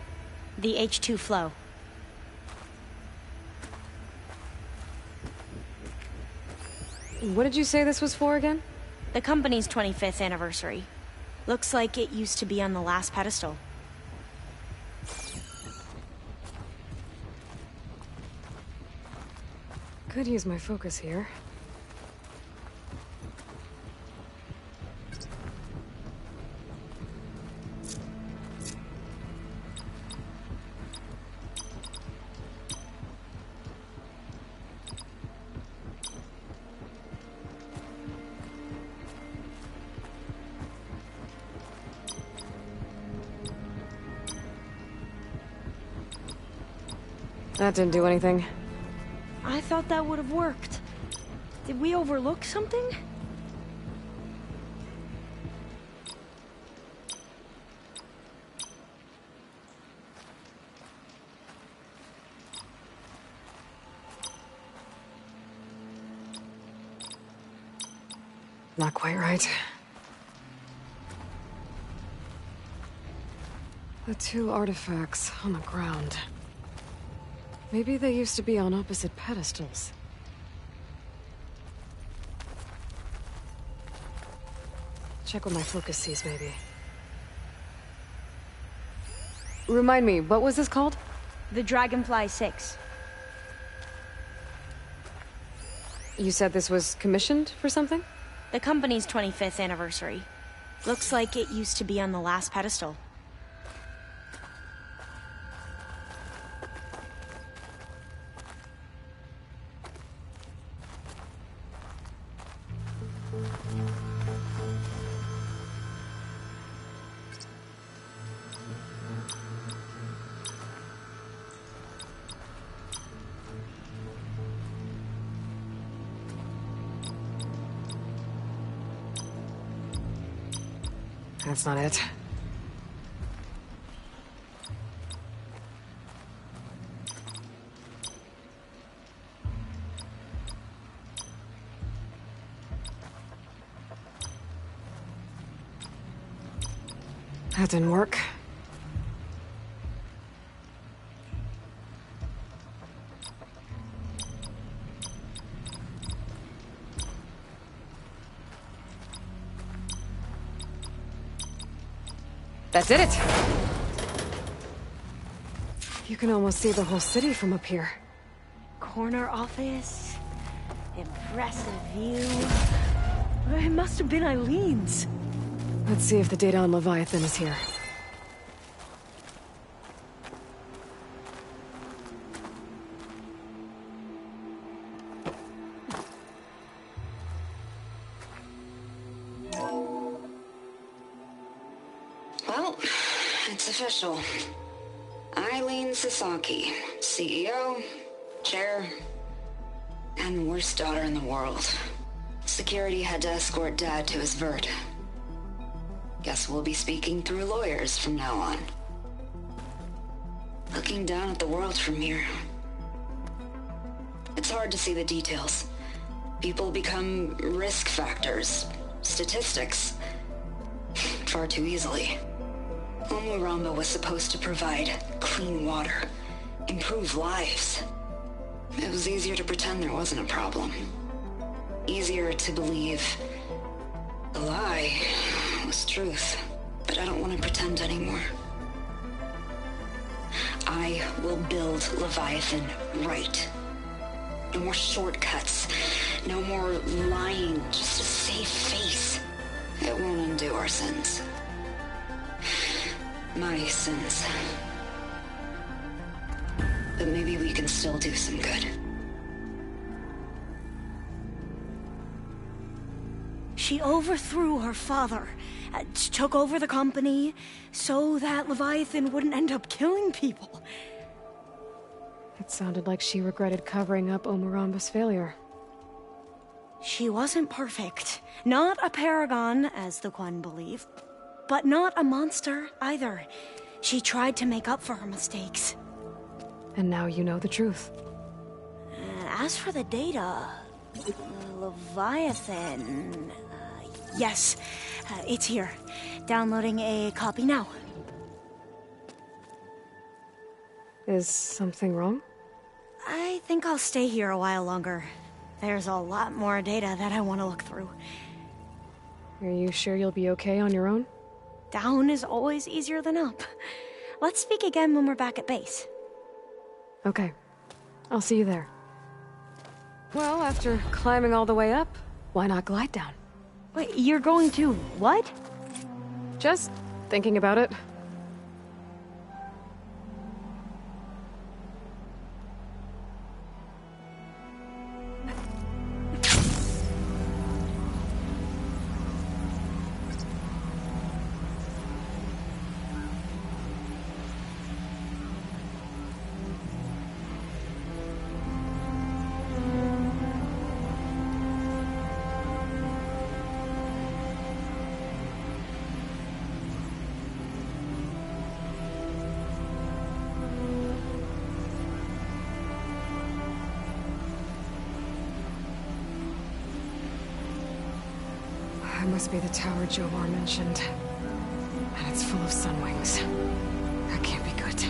The H2 flow. What did you say this was for again? The company's 25th anniversary. Looks like it used to be on the last pedestal. Could use my focus here. That didn't do anything. I thought that would have worked. Did we overlook something? Not quite right. The two artifacts on the ground. Maybe they used to be on opposite pedestals. Check what my focus sees, maybe. Remind me, what was this called? The Dragonfly 6. You said this was commissioned for something? The company's 25th anniversary. Looks like it used to be on the last pedestal. That's not it. That didn't work. That did it! You can almost see the whole city from up here. Corner office. Impressive view. It must have been Eileen's. Let's see if the data on Leviathan is here. Well, it's official. Eileen Sasaki, CEO, chair, And the worst daughter in the world. Security had to escort Dad to his vert. Guess we'll be speaking through lawyers from now on. Looking down at the world from here. It's hard to see the details. People become risk factors, statistics, far too easily. Omuramba was supposed to provide clean water, improve lives. It was easier to pretend there wasn't a problem. Easier to believe the lie was truth. But I don't want to pretend anymore. I will build Leviathan right. No more shortcuts. No more lying just to save face. It won't undo our sins. My sins. But maybe we can still do some good. She overthrew her father, took over the company, so that Leviathan wouldn't end up killing people. It sounded like she regretted covering up Omuramba's failure. She wasn't perfect. Not a paragon, as the Quan believe, but not a monster either. She tried to make up for her mistakes. And now you know the truth. As for the data, Leviathan... yes, it's here. Downloading a copy now. Is something wrong? I think I'll stay here a while longer. There's a lot more data that I want to look through. Are you sure you'll be okay on your own? Down is always easier than up. Let's speak again when we're back at base. Okay. I'll see you there. Well, after climbing all the way up, why not glide down? Wait, you're going to what? Just thinking about it. It must be the tower Jomar mentioned. And it's full of sunwings. That can't be good.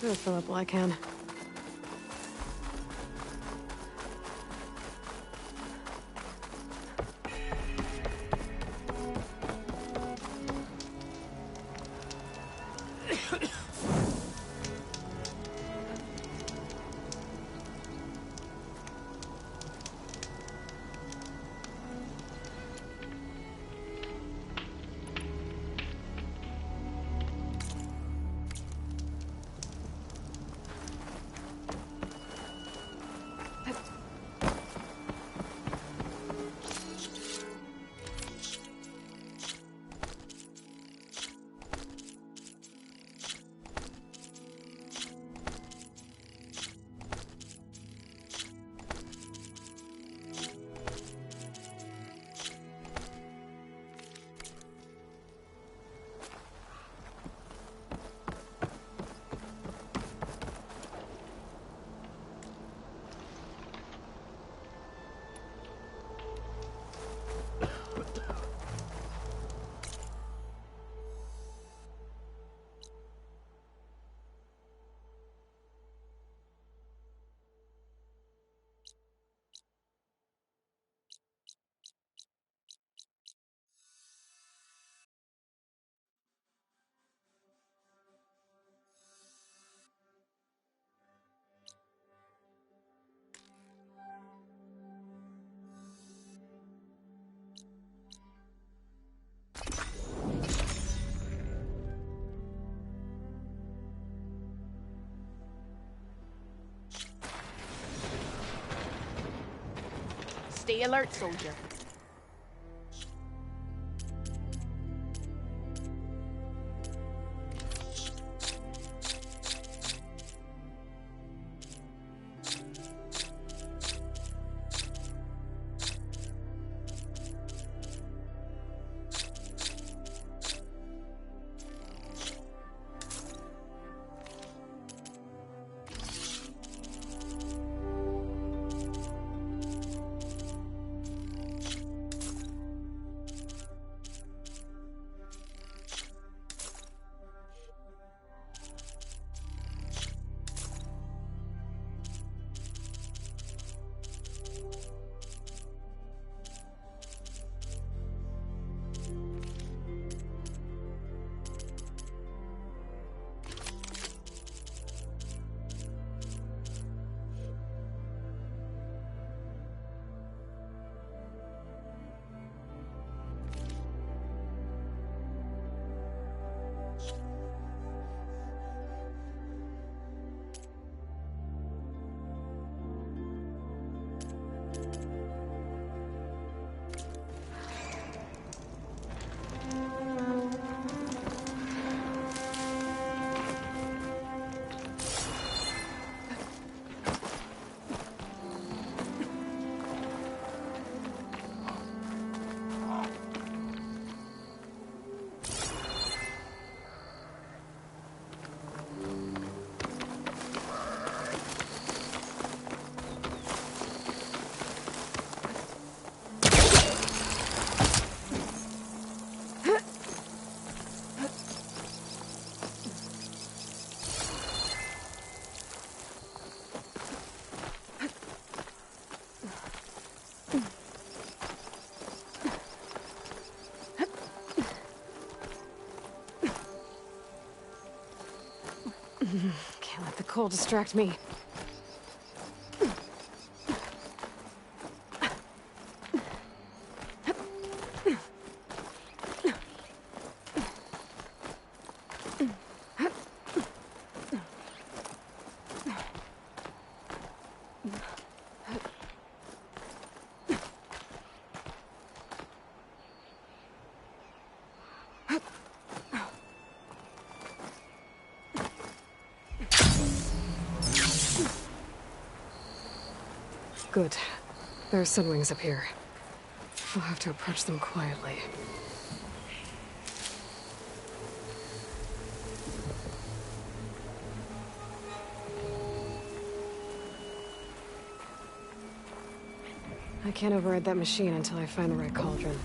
I'll fill up while I can. Stay alert, soldier. Can't let the cold distract me. Good. There are Sunwings up here. I'll have to approach them quietly. I can't override that machine until I find the right cauldron.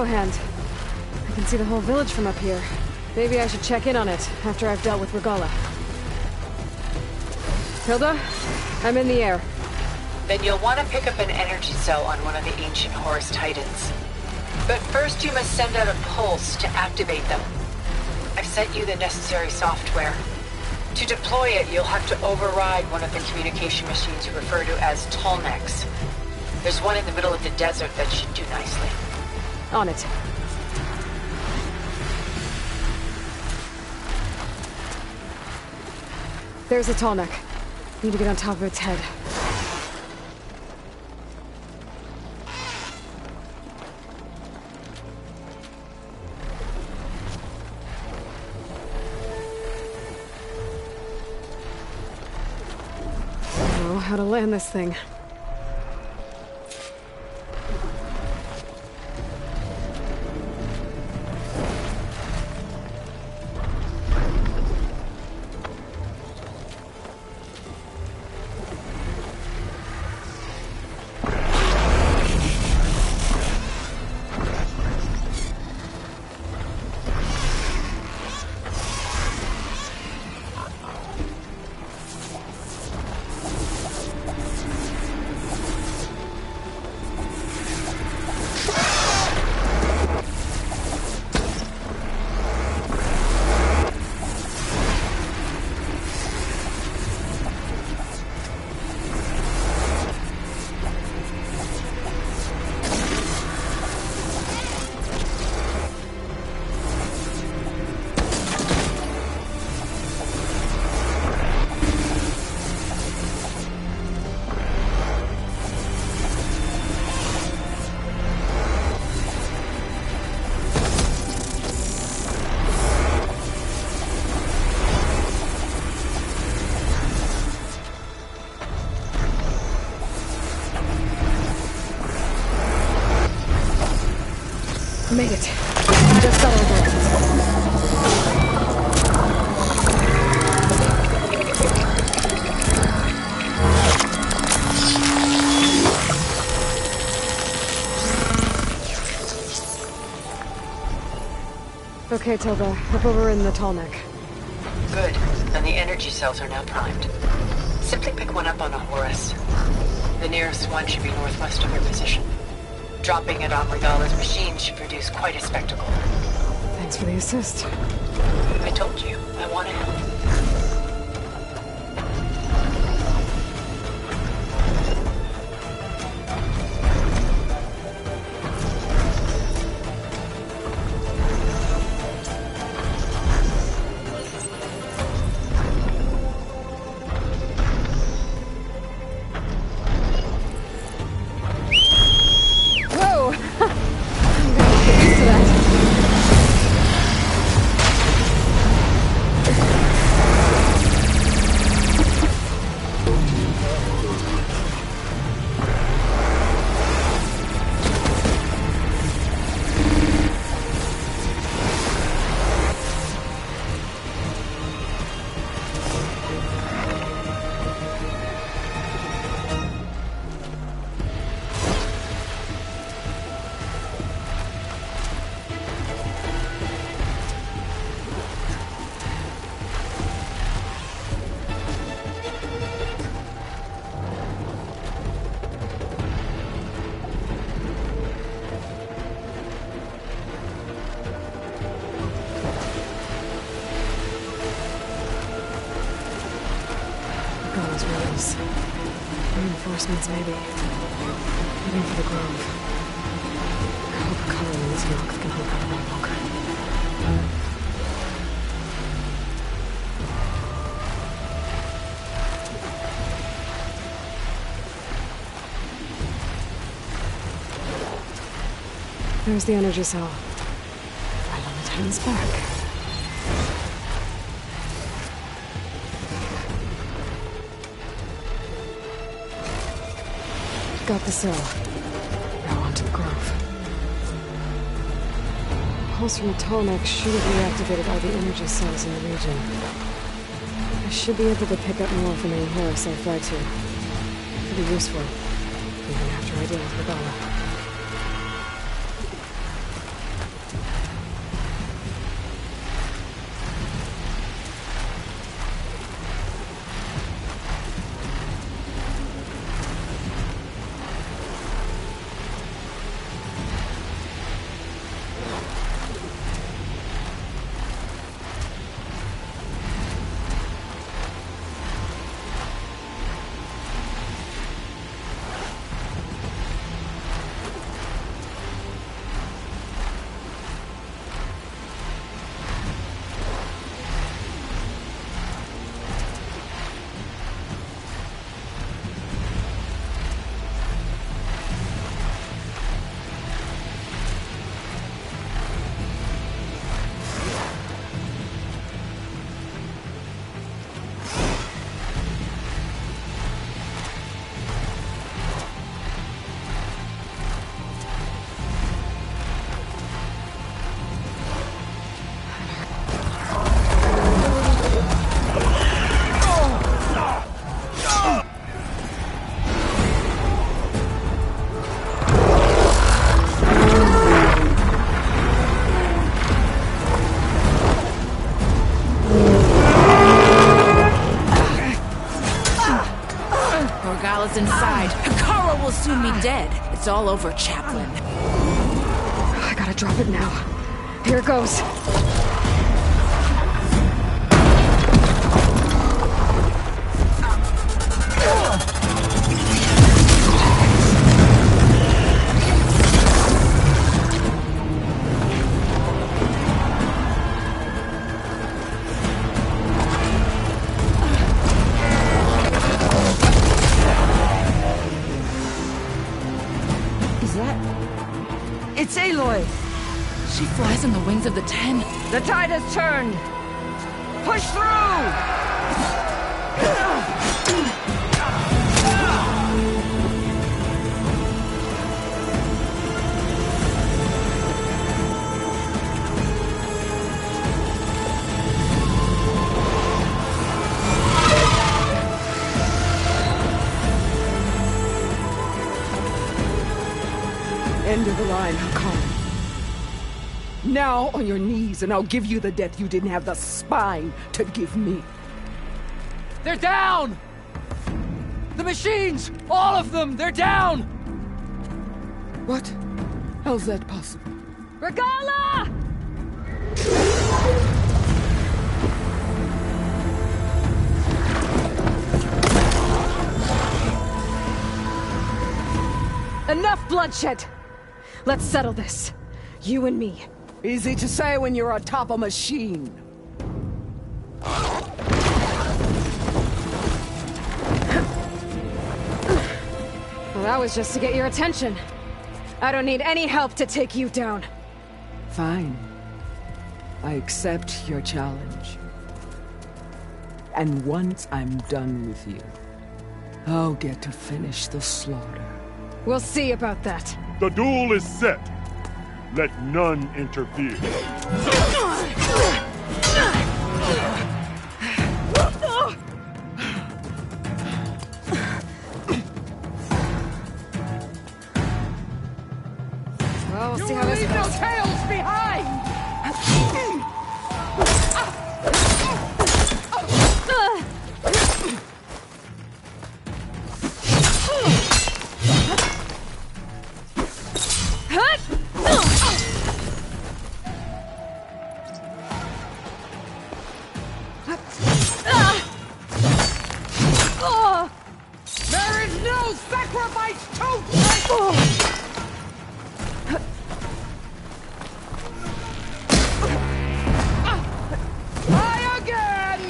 shadow hand. I can see the whole village from up here. Maybe I should check in on it after I've dealt with Regalla. Hilda, I'm in the air. Then you'll want to pick up an energy cell on one of the ancient Horus Titans. But first you must send out a pulse to activate them. I've sent you the necessary software. To deploy it, you'll have to override one of the communication machines you refer to as Tallnecks. There's one in the middle of the desert that should do nicely. On it. There's a Tallneck. Need to get on top of its head. I don't know how to land this thing. Made it. Just got over it. Okay, Tilda. Up over in the Tallneck. Good. And the energy cells are now primed. Simply pick one up on a Horus. The nearest one should be northwest of your position. Dropping it on Regalla's machine should produce quite a spectacle. Thanks for the assist. I told you, I want to help. Reinforcements, maybe. Heading for the Grove. I hope a color in this rock can hold out a little longer. There's the energy cell. Right on the Titan's back. Got the cell. Now onto the Grove. Pulse from the Tallneck should have reactivated all the energy cells in the region. I should be able to pick up more from any Horus I fly to. Could be useful, even after I deal with Regalla. soon be dead. It's all over, Chaplain. I gotta drop it now. Here it goes. It's Aloy! She flies on the wings of the Ten. The tide has turned! Push through! End of the line, Hakan. Now on your knees, and I'll give you the death you didn't have the spine to give me. They're down! The machines! All of them! They're down! What? How's that possible? Regala! Enough bloodshed! Let's settle this. You and me. Easy to say when you're atop a machine. Well, that was just to get your attention. I don't need any help to take you down. Fine. I accept your challenge. And once I'm done with you, I'll get to finish the slaughter. We'll see about that. The duel is set. Let none interfere. Well, we'll see how this goes. No tails behind! There is no sacrifice too great! Try again!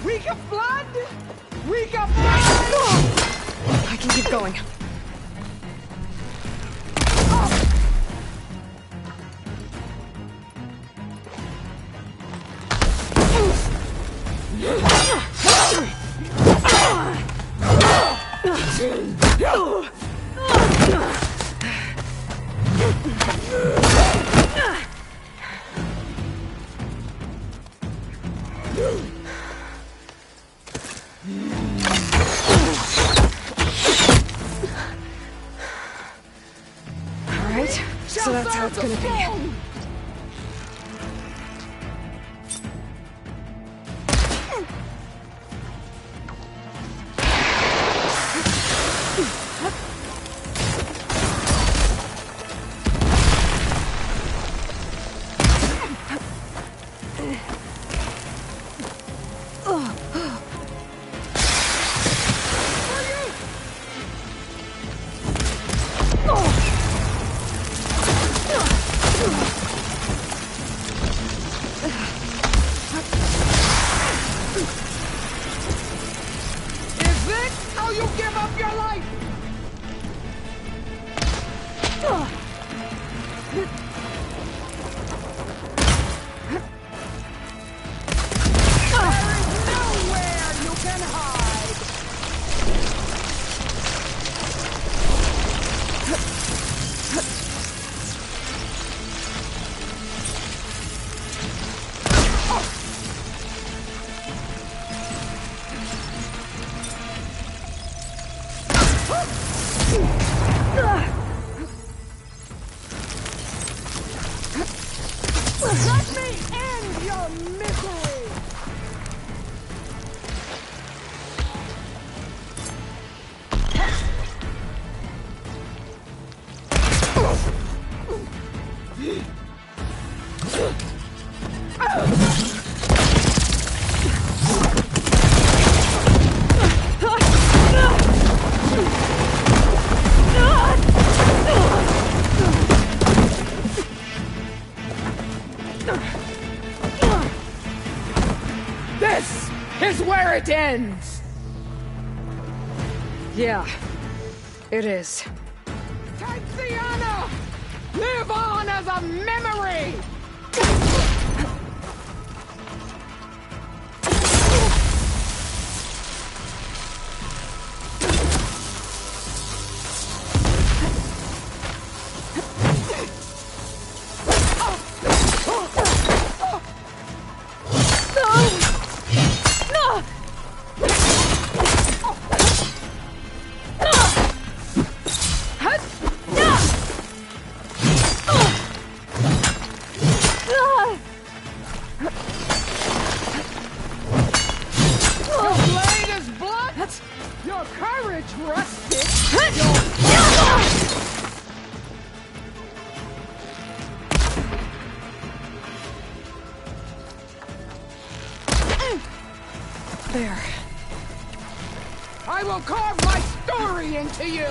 Week of blood! Week of blood! I can keep going. Alright, so that's how it's gonna be. This is where it ends! Yeah, it is. Tiziana! Live on as a memory! There. I will carve my story into you!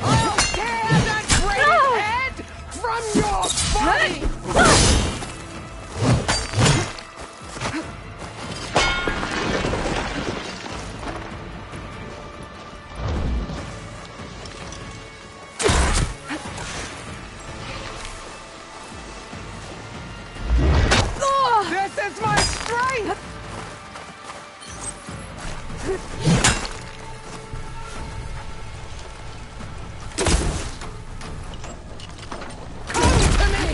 I'll tear that great head from your body! This is my strength! Come to me!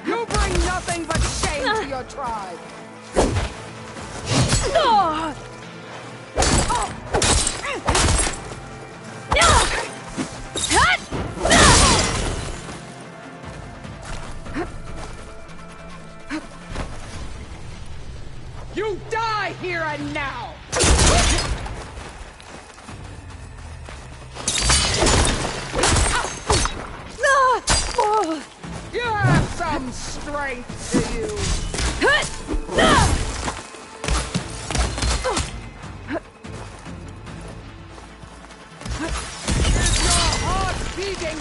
You bring nothing but shame to your tribe! You die here and now! You have some strength to you! Is your heart beating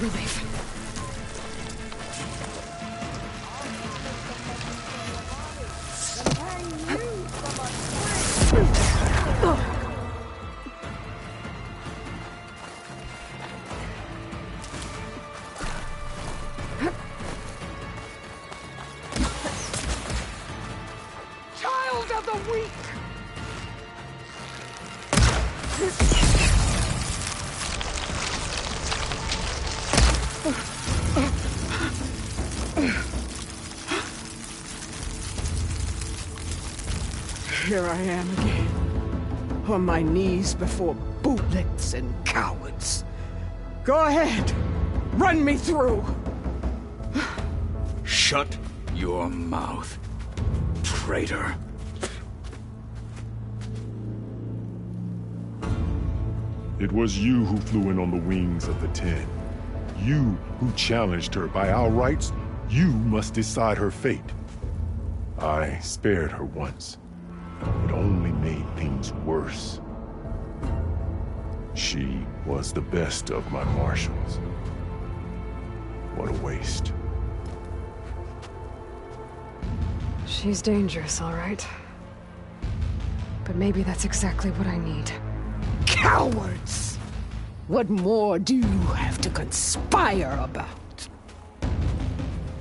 relief. Child of the weak! Here I am again, on my knees before bootlicks and cowards. Go ahead, run me through. Shut your mouth, traitor. It was you who flew in on the wings of the 10. You who challenged her. By our rights, you must decide her fate. I spared her once. It only made things worse. She was the best of my marshals. What a waste. She's dangerous, all right. But maybe that's exactly what I need. Cowards! What more do you have to conspire about?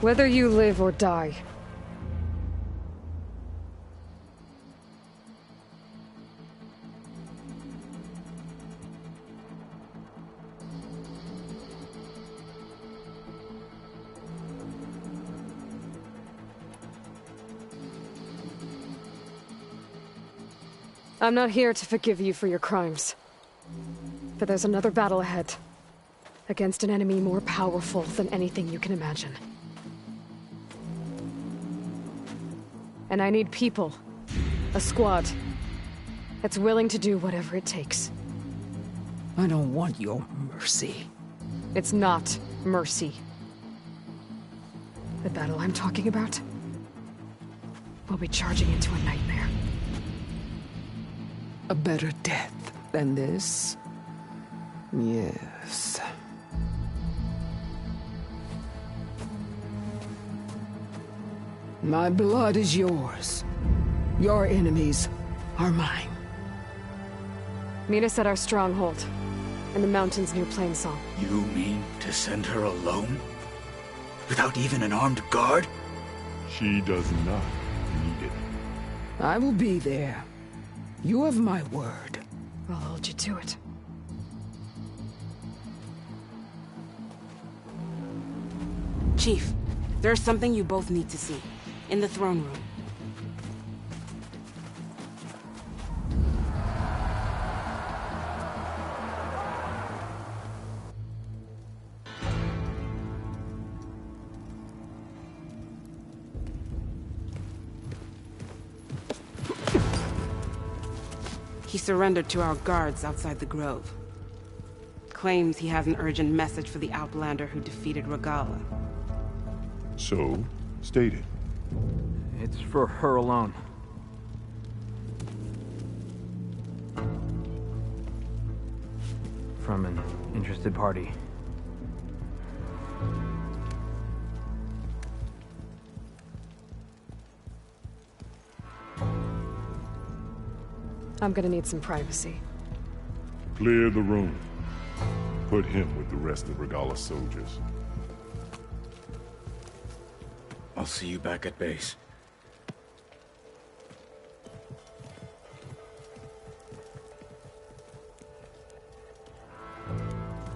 Whether you live or die. I'm not here to forgive you for your crimes. But there's another battle ahead. Against an enemy more powerful than anything you can imagine. And I need people. A squad. That's willing to do whatever it takes. I don't want your mercy. It's not mercy. The battle I'm talking about will be charging into a nightmare. A better death than this? Yes. My blood is yours. Your enemies are mine. Meet us at our stronghold, in the mountains near Plainsong. You mean to send her alone? Without even an armed guard? She does not need it. I will be there. You have my word. I'll hold you to it. Chief, there's something you both need to see. In the throne room. He surrendered to our guards outside the grove. Claims he has an urgent message for the Outlander who defeated Regalla. So, state it. It's for her alone. From an interested party. I'm gonna need some privacy. Clear the room. Put him with the rest of Regalla's soldiers. I'll see you back at base.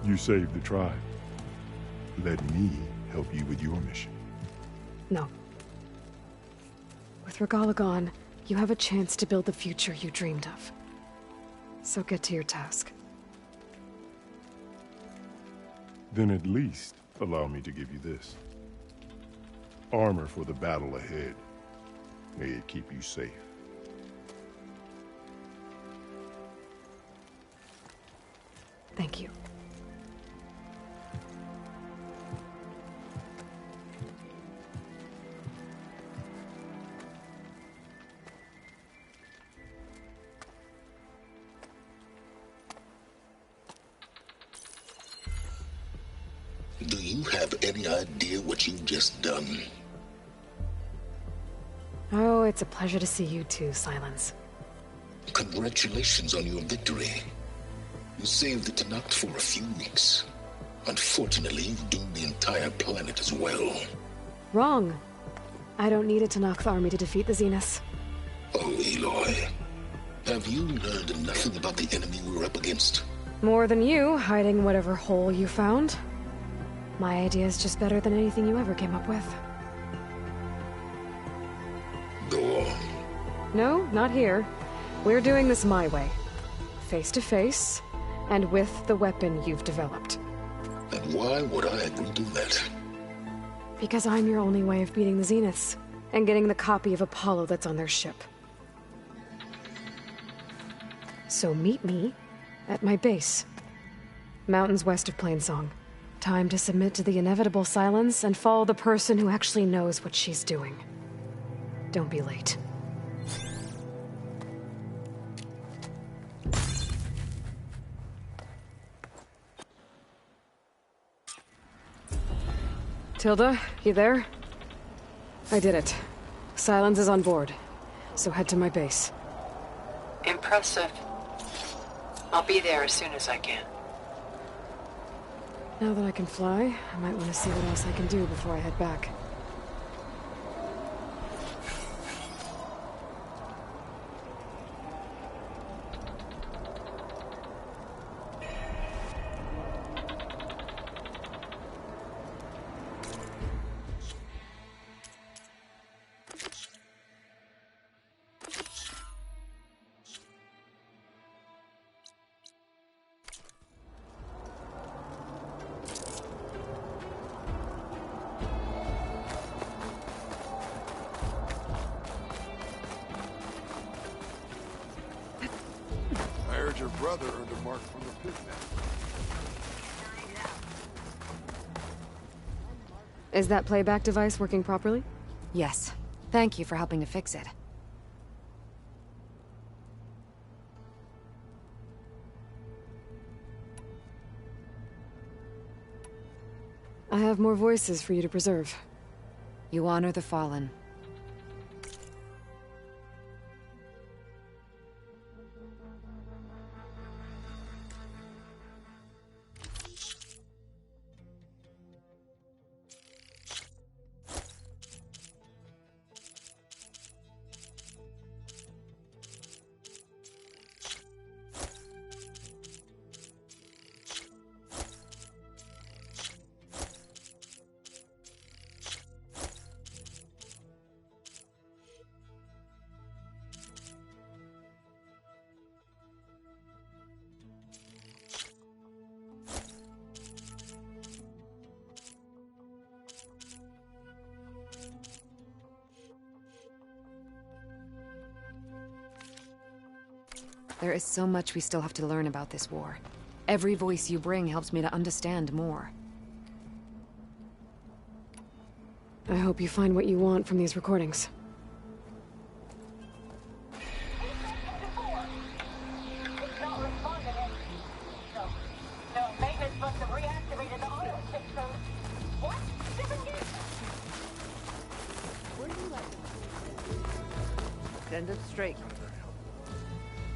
You saved the tribe. Let me help you with your mission. No. With Regalla gone, you have a chance to build the future you dreamed of. So get to your task. Then at least allow me to give you this. Armor for the battle ahead. May it keep you safe. Thank you. Do you have any idea what you've just done? Oh, it's a pleasure to see you too, Silence. Congratulations on your victory. You saved the Tenakth for a few weeks. Unfortunately, you've doomed the entire planet as well. Wrong. I don't need a Tenakth army to defeat the Zeniths. Oh, Aloy. Have you learned nothing about the enemy we're up against? More than you, hiding whatever hole you found. My idea is just better than anything you ever came up with. Go on. No, not here. We're doing this my way. Face to face, and with the weapon you've developed. And why would I agree to that? Because I'm your only way of beating the Zeniths, and getting the copy of Apollo that's on their ship. So meet me at my base. Mountains west of Plainsong. Time to submit to the inevitable silence and follow the person who actually knows what she's doing. Don't be late. Tilda, you there? I did it. Silence is on board, so head to my base. Impressive. I'll be there as soon as I can. Now that I can fly, I might want to see what else I can do before I head back. Your brother earned a mark from the pitman. Is that playback device working properly? Yes. Thank you for helping to fix it. I have more voices for you to preserve. You honor the fallen. There is so much we still have to learn about this war. Every voice you bring helps me to understand more. I hope you find what you want from these recordings. Send it straight.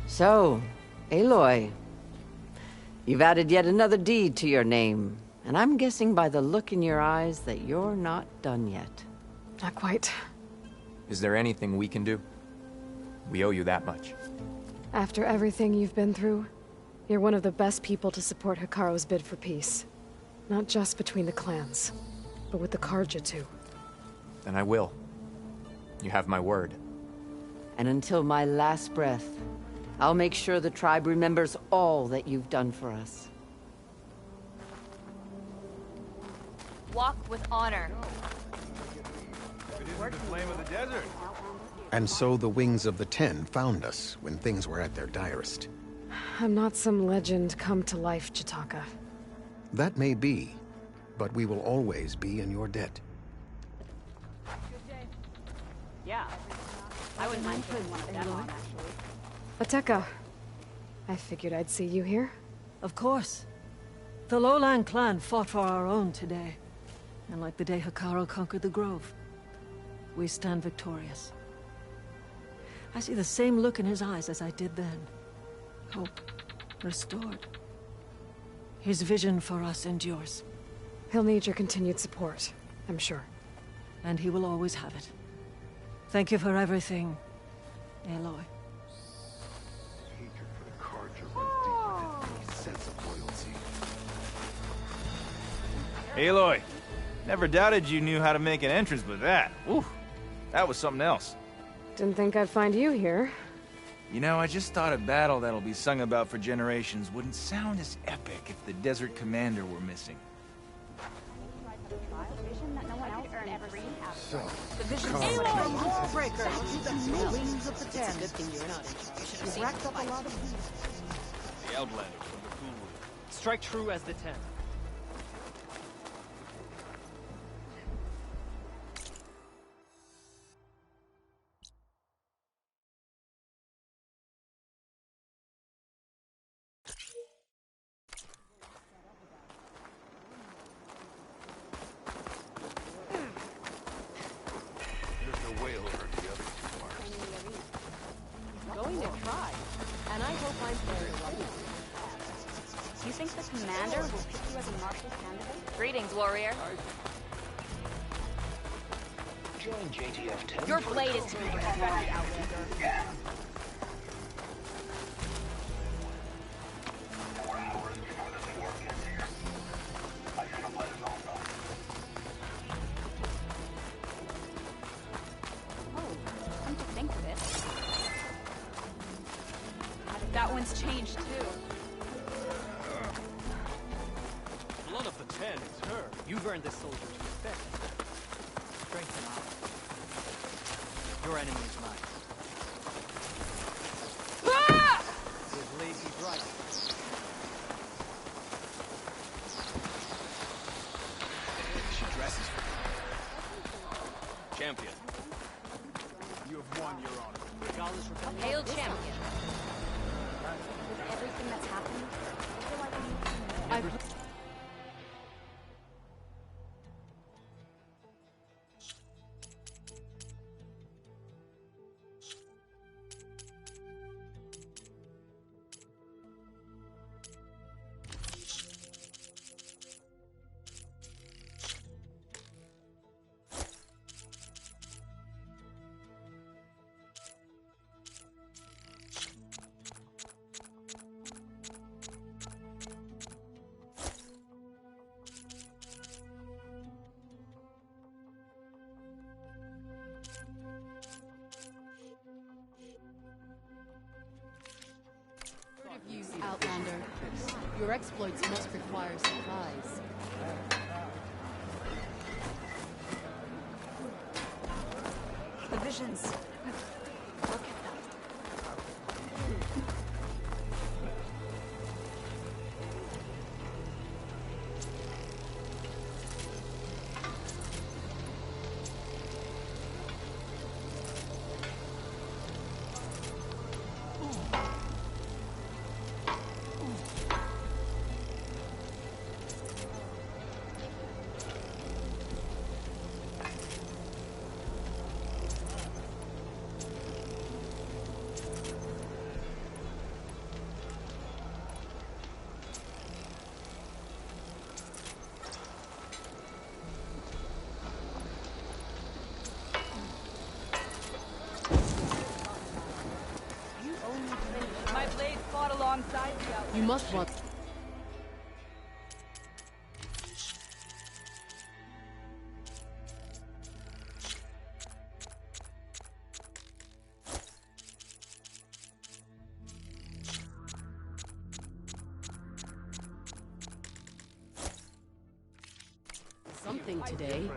So, Aloy, you've added yet another deed to your name, and I'm guessing by the look in your eyes that you're not done yet. Not quite. Is there anything we can do? We owe you that much. After everything you've been through, you're one of the best people to support Hekarro's bid for peace. Not just between the clans, but with the Carja too. Then I will. You have my word. And until my last breath, I'll make sure the tribe remembers all that you've done for us. Walk with honor. It isn't the flame of the desert. And so the Wings of the Ten found us when things were at their direst. I'm not some legend come to life, Jataka. That may be, but we will always be in your debt. Yeah. I wouldn't mind putting one of them on, actually. Ateka. I figured I'd see you here. Of course. The Lowland clan fought for our own today. And like the day Hekarro conquered the Grove, we stand victorious. I see the same look in his eyes as I did then. Hope restored. His vision for us endures. He'll need your continued support, I'm sure. And he will always have it. Thank you for everything, Aloy. Hatred for the Carja runs deeper than any sense of loyalty. Aloy, never doubted you knew how to make an entrance with that. Ooh, that was something else. Didn't think I'd find you here. You know, I just thought a battle that'll be sung about for generations wouldn't sound as epic if the Desert Commander were missing. So, the vision Warbreaker! The wings of the Ten. It's a good thing you're not in charge. You've racked up a lot of... The Outlander from the Coolwood. Strike true as the 10. Warrior. Join JTF 10. Your blade is to be protected, Outlander. Oh, come to think of it. That one's changed too. Blood of the 10 is her. You've earned this soldier's respect. Strength and honor. Your enemy is mine. Ah! With Lady Bright. She dresses for me. Champion. You have won, Your Honor. Regardless of Hail champion. With everything that's happened, I feel like I need to know. You, Outlander. Your exploits must require supplies. The visions. Look at them. You must want... something today.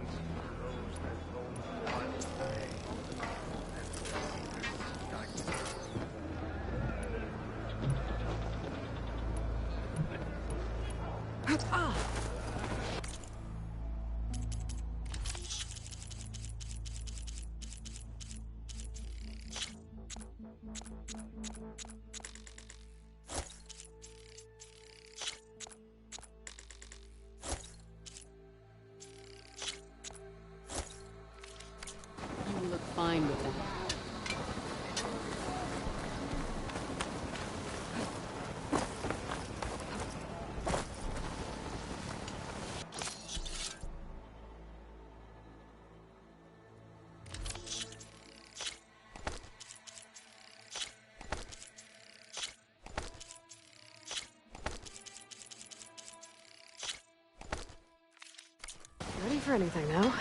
for anything now.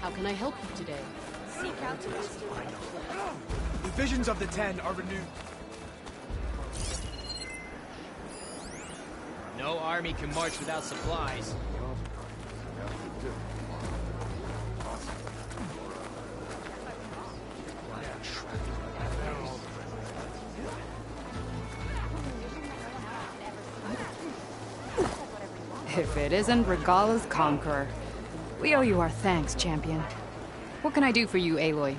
How can I help you today? Seek out to The visions of the Ten are renewed. No army can march without supplies. If it isn't Regalla's Conqueror. We owe you our thanks, champion. What can I do for you, Aloy?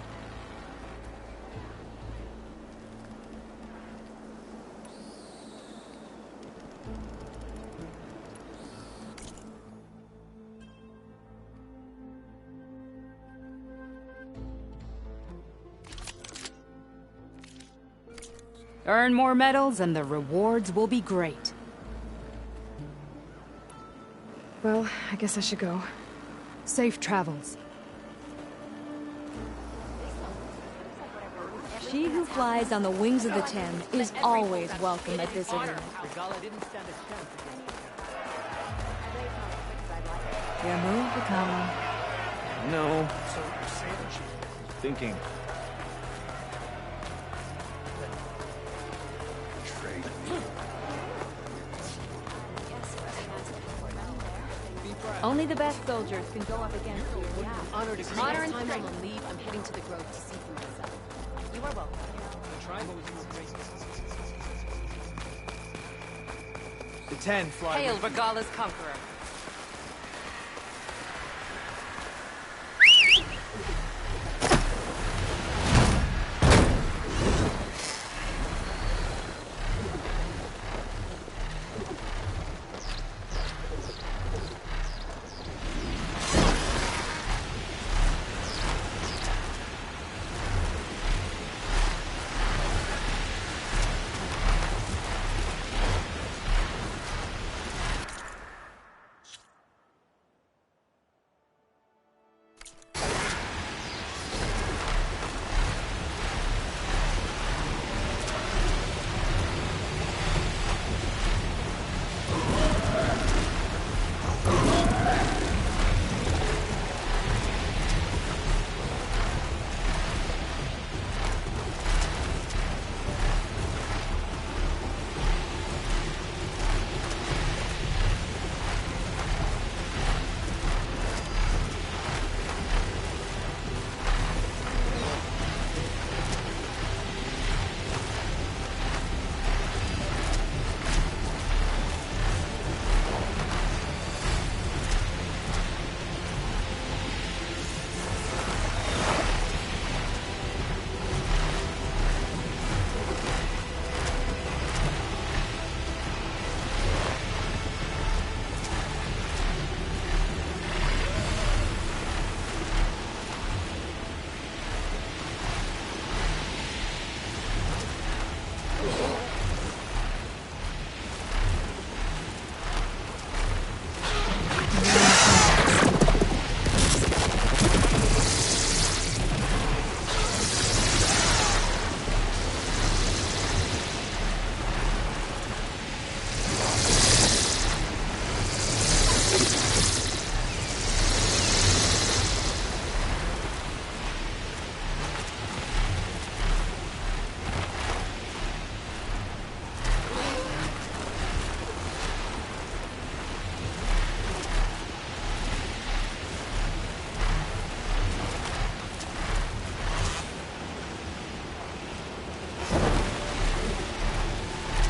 Earn more medals and the rewards will be great. Well, I guess I should go. Safe travels. She who flies on the wings of the Ten is always welcome at this arena. Regalla didn't stand a chance against Your move, Become. No. Thinking. Only the best soldiers can go up against you. Honor to Honor and time I'm strength. on leave, I'm heading to the Grove to see for myself. You are welcome. The tribe owes you a great. The Ten fly. Hail Regalla's Conqueror.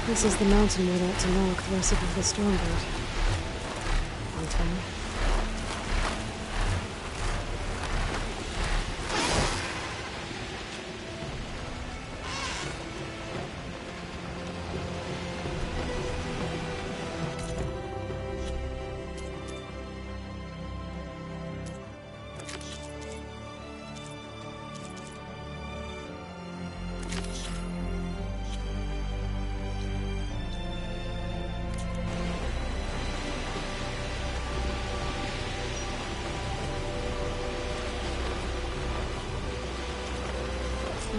This is the mountain made out to knock the recipe of the Stormbird. On time.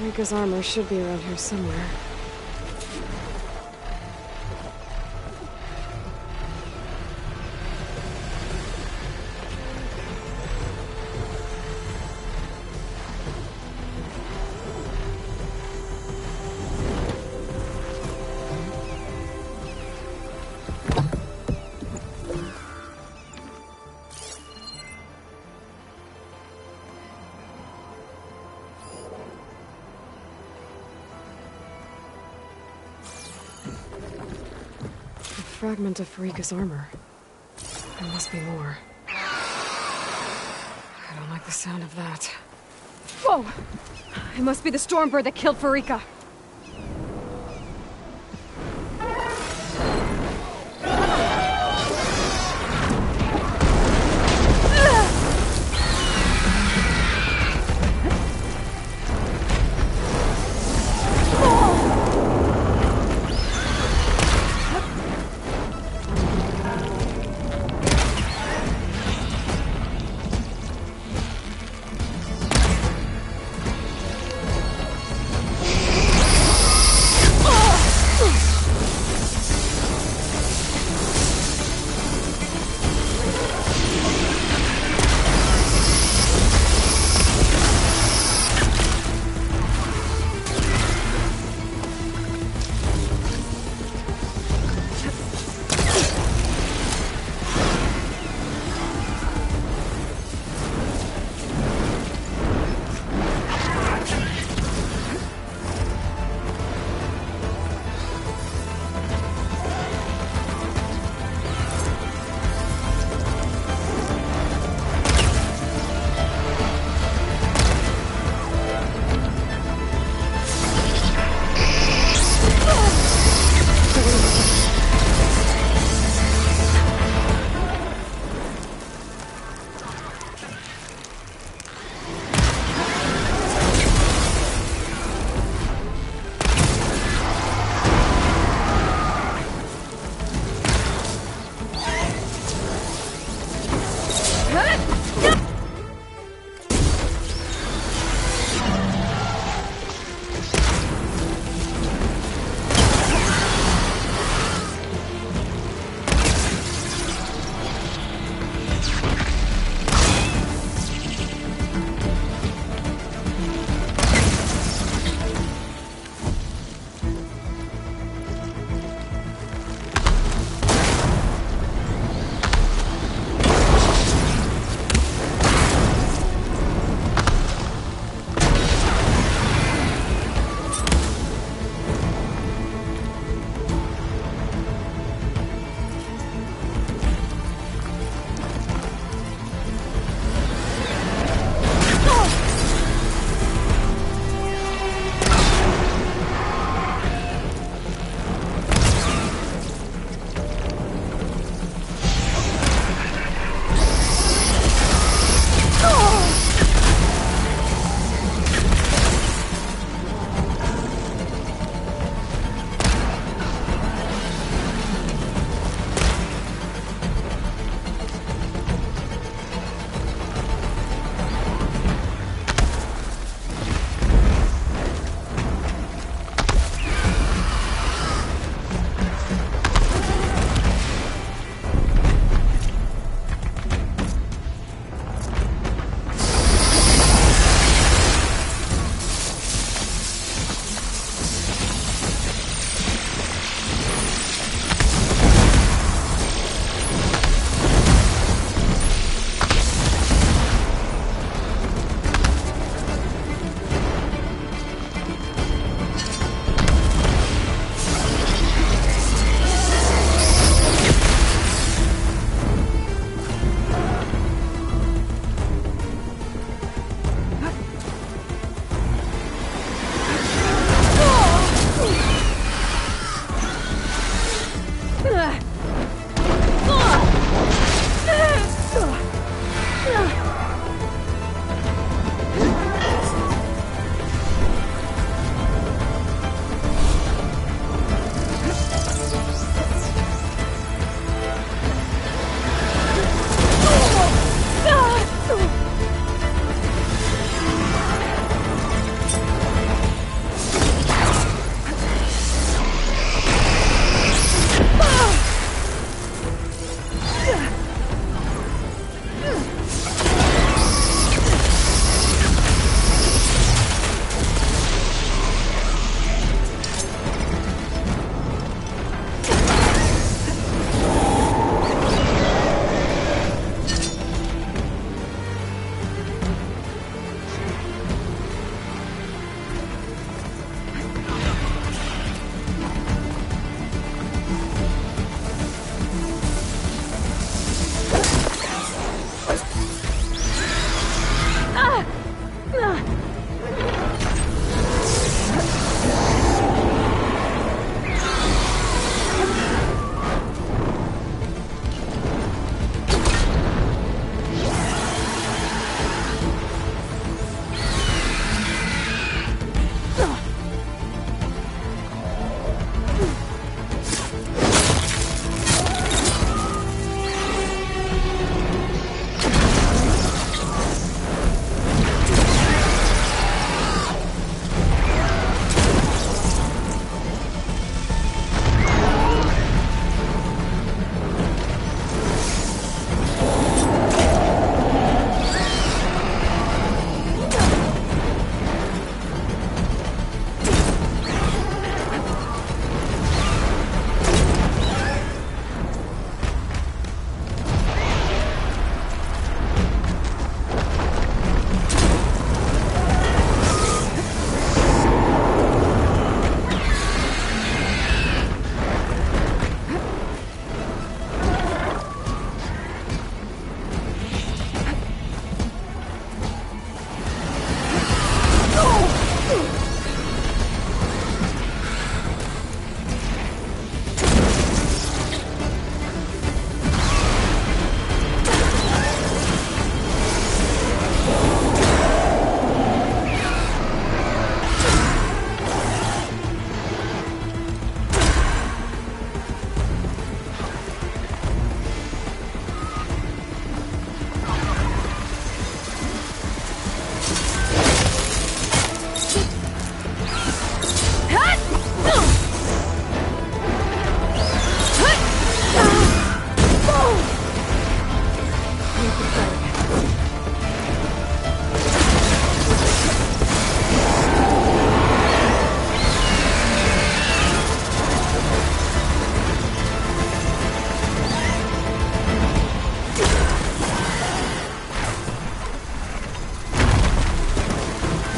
Rika's armor should be around here somewhere. fragment of Farika's armor. There must be more. I don't like the sound of that. Whoa! It must be the Stormbird that killed Farika.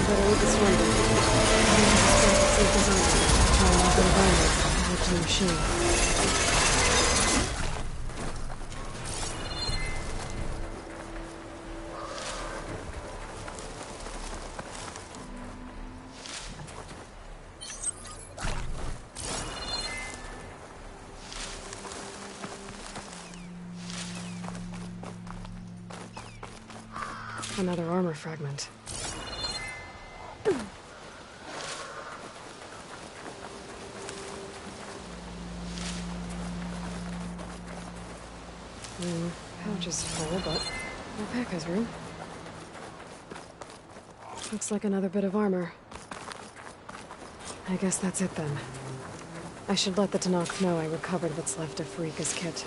better read the Stormbird. I need to spare to see if there's anything. Try and open the environment. Work to the machine. Another armor fragment. Pouch is full, but my pack has room. Looks like another bit of armor. I guess that's it then. I should let the Tenakth know I recovered what's left of Pharika's kit.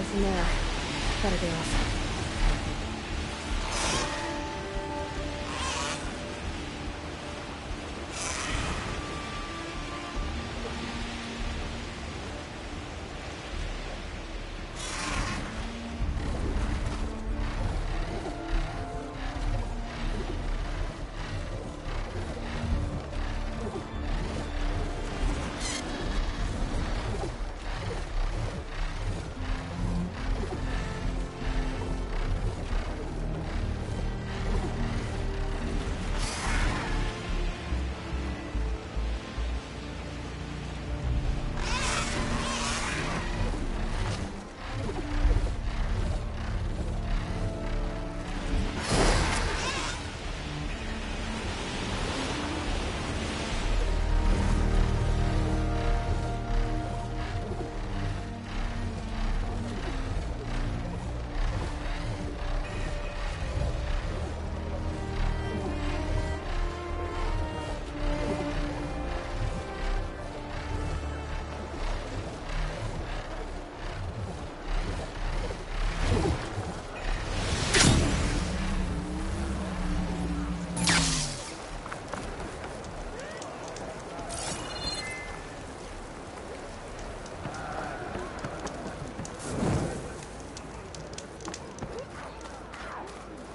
From there. Better be off.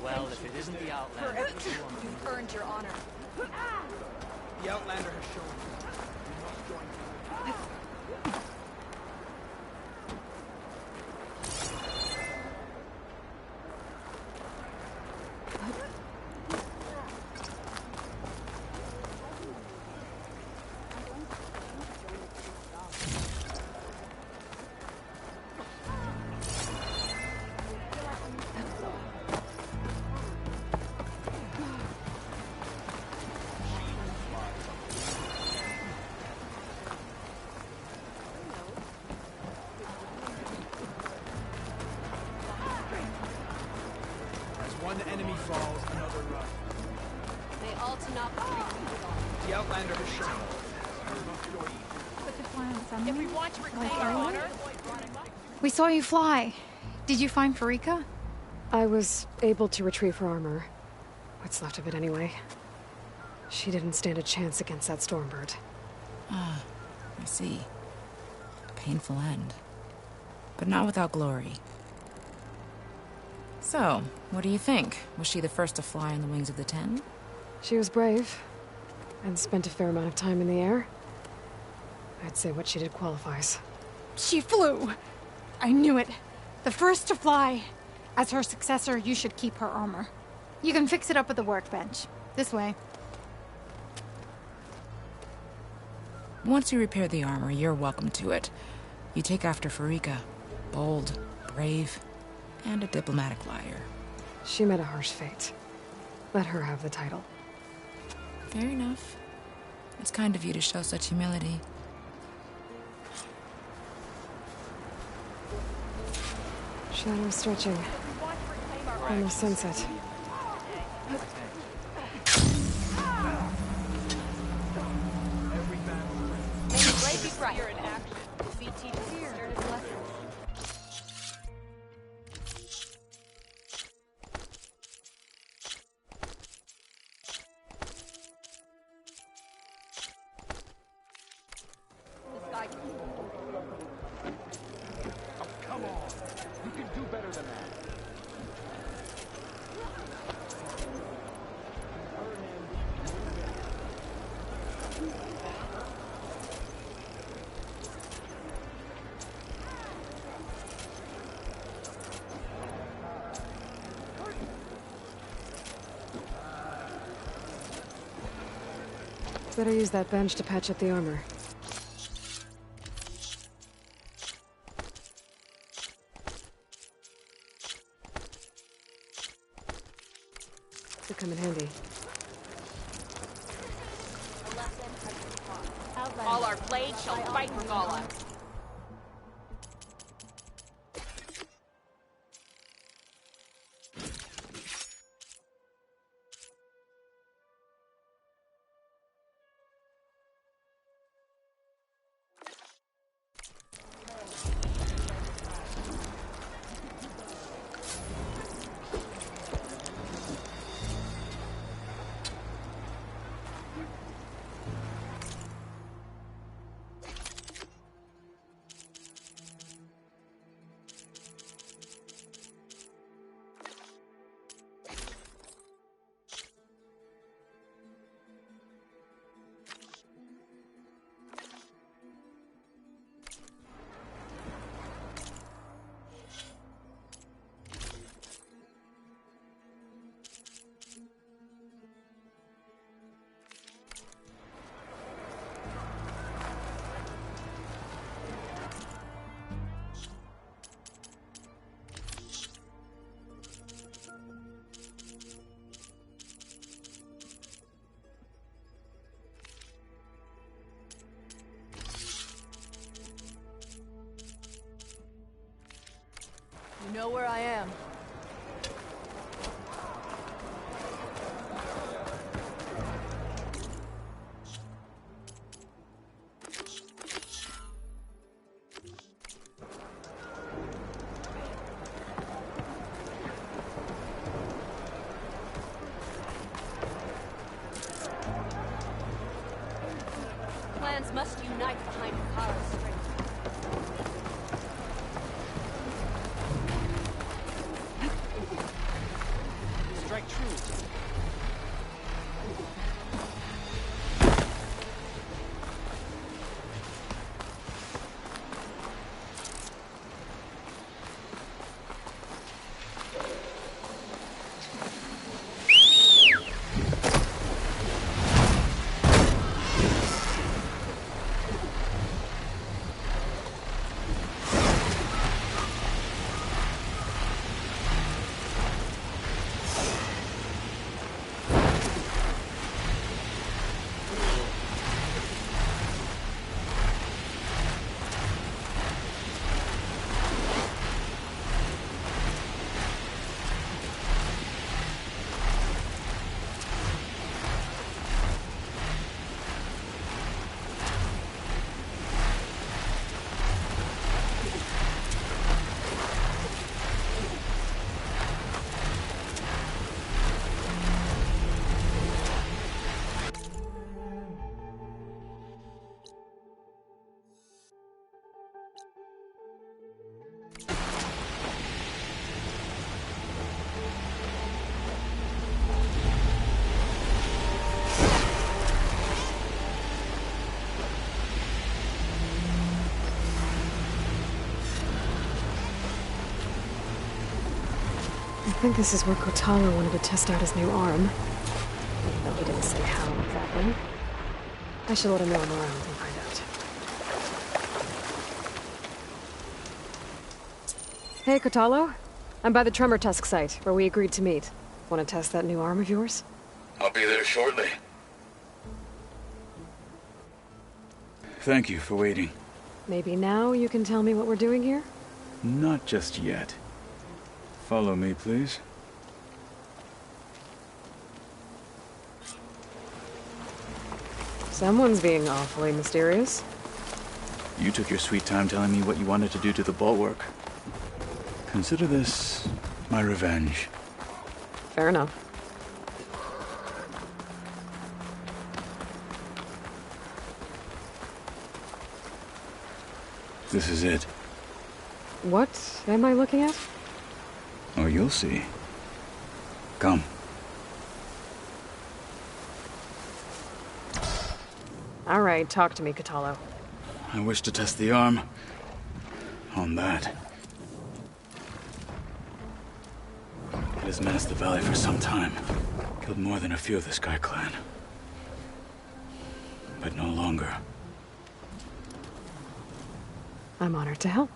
Well, if it isn't the Outlander, You've earned your honor. the Outlander has shown you. We must join him. One enemy falls, another runs. May all Tenakth The Outlander has shown. If we want to reclaim our honor, We saw you fly. Did you find Pharika? I was able to retrieve her armor. What's left of it anyway. She didn't stand a chance against that Stormbird. Ah, I see. A painful end. but not without glory. So, what do you think? Was she the first to fly on the wings of the Ten? She was brave, and spent a fair amount of time in the air. I'd say what she did qualifies. She flew! I knew it. The first to fly. As her successor, you should keep her armor. You can fix it up at the workbench. This way. Once you repair the armor, you're welcome to it. You take after Farika. Bold, brave, and a diplomatic liar. She met a harsh fate. Let her have the title. Fair enough. It's kind of you to show such humility. Shadow stretching. Almost sunset. You're in action. We teach assertive lessons. Come on. You can do better than that. Better use that bench to patch up the armor. Could come in handy. All our blades shall fight Regalla. You know where I am. Clans must unite behind Kara's strength. I think this is where Kotalo wanted to test out his new arm. Even though he didn't say how exactly. I should let him know I'm around and find out. Hey, Kotalo. I'm by the Tremor Tusk site, where we agreed to meet. Want to test that new arm of yours? I'll be there shortly. Thank you for waiting. Maybe now you can tell me what we're doing here? Not just yet. Follow me, please. Someone's being awfully mysterious. You took your sweet time telling me what you wanted to do to the bulwark. Consider this my revenge. Fair enough. This is it. What am I looking at? Oh, you'll see. Come. All right, talk to me, Kotalo. I wish to test the arm on that. It has menaced the valley for some time. Killed more than a few of the Sky Clan. But no longer. I'm honored to help.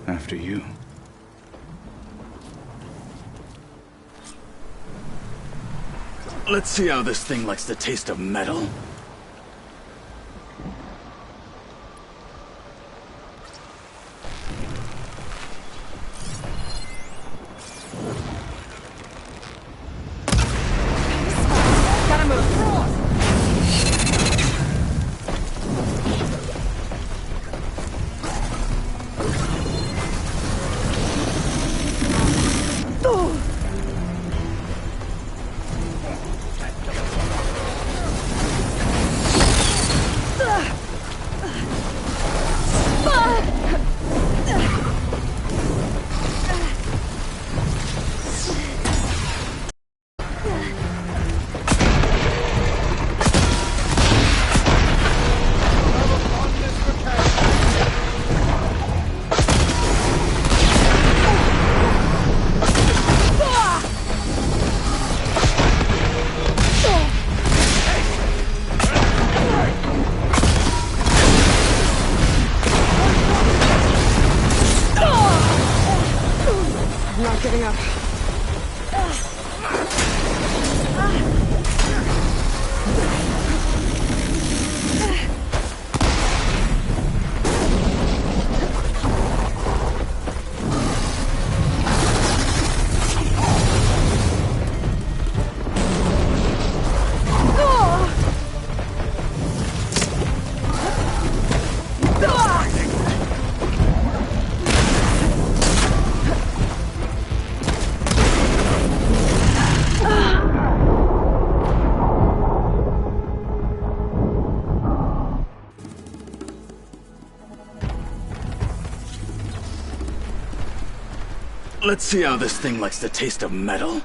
After you. Let's see how this thing likes the taste of metal. Gotta move. Not giving up. Let's see how this thing likes the taste of metal.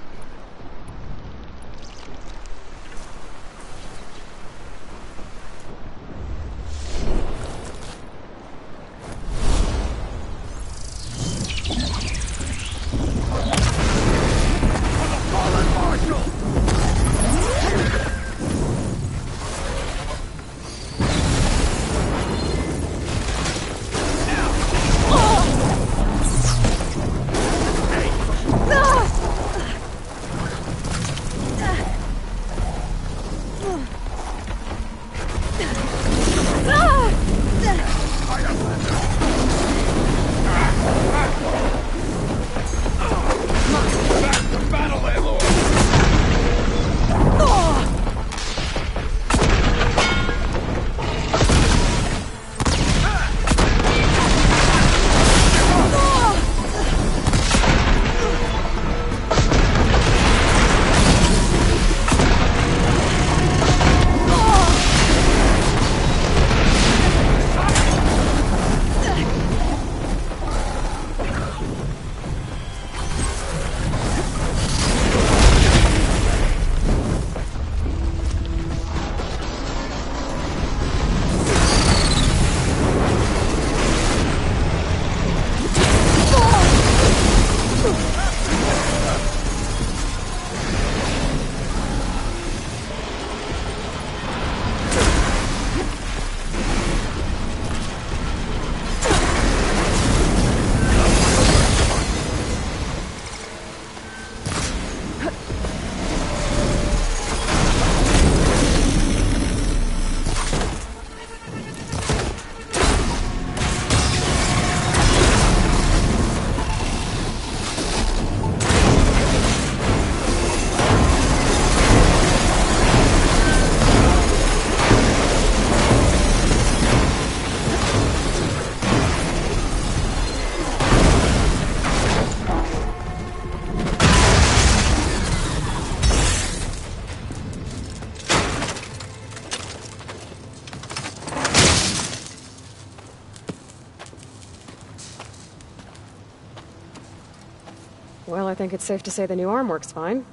Well, I think it's safe to say the new arm works fine.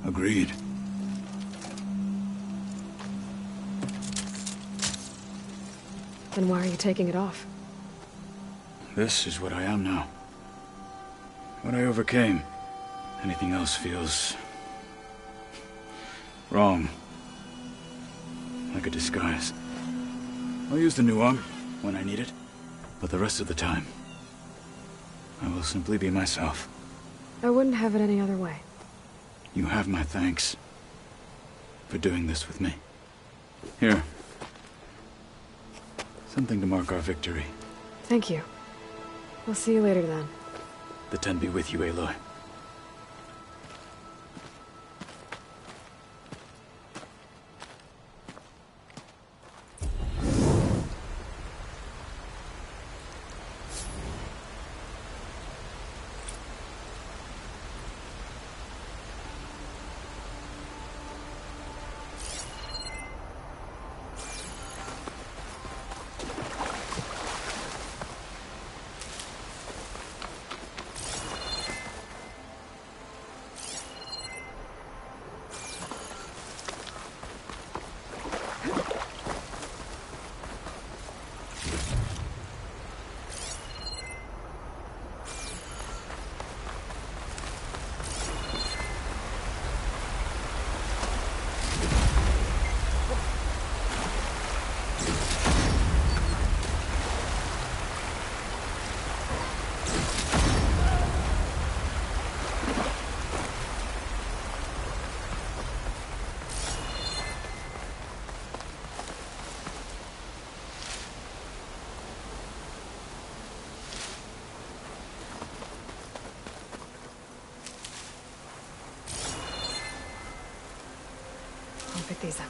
Agreed. Then why are you taking it off? This is what I am now. What I overcame. Anything else feels... wrong. Like a disguise. I'll use the new arm when I need it, but the rest of the time, I will simply be myself. I wouldn't have it any other way. You have my thanks for doing this with me. Here. Something to mark our victory. Thank you. We'll see you later then. The Ten be with you, Aloy. I'll pick these up.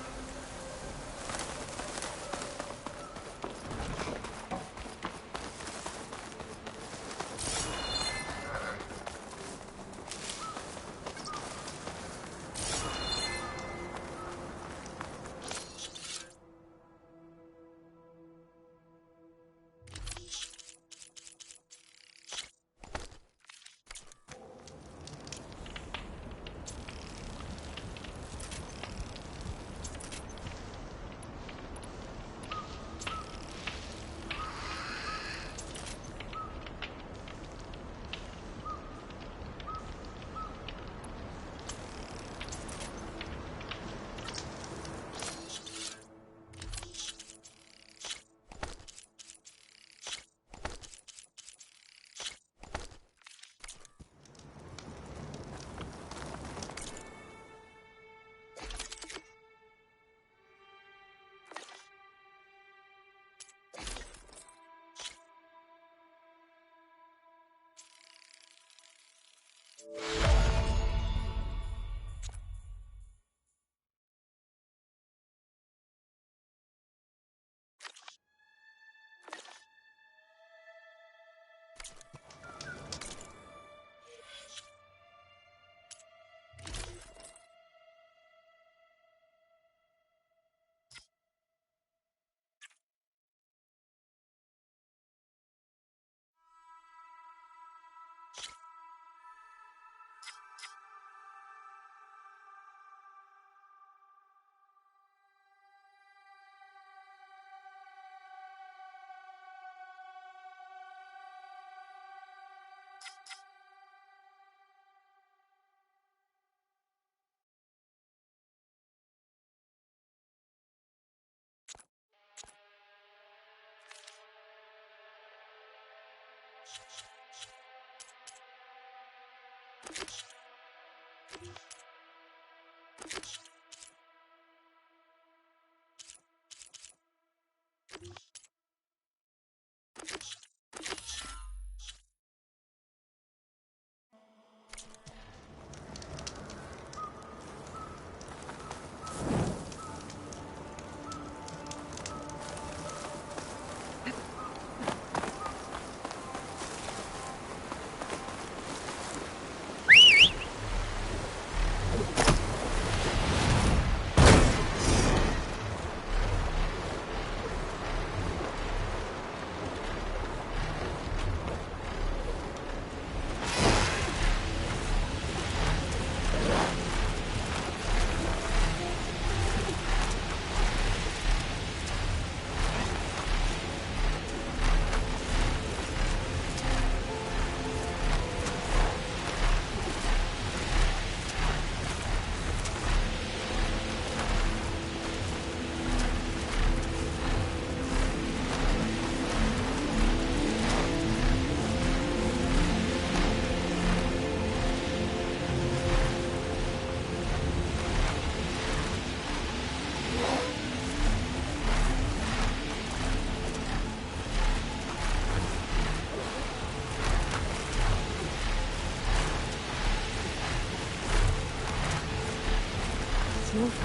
move.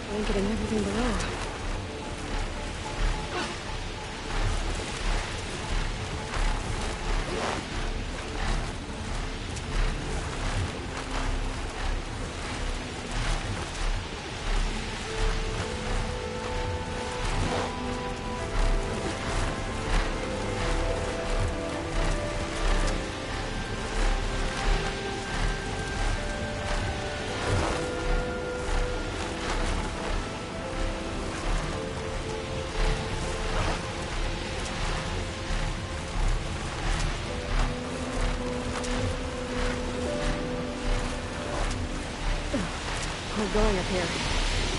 Blanketing everything below. We're going up here.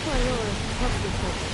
Why, you're probably focused.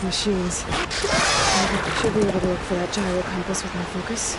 Machines. I should be able to look for that gyro compass with my focus.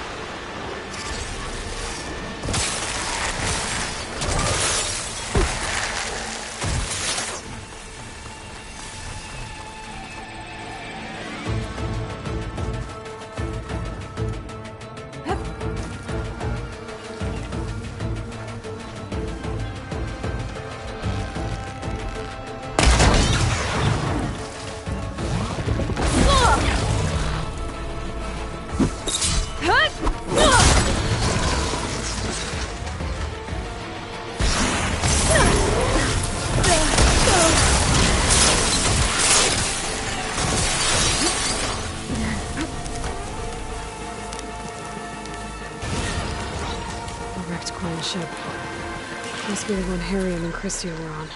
Ship. Must be the one Harrion and Christia were on.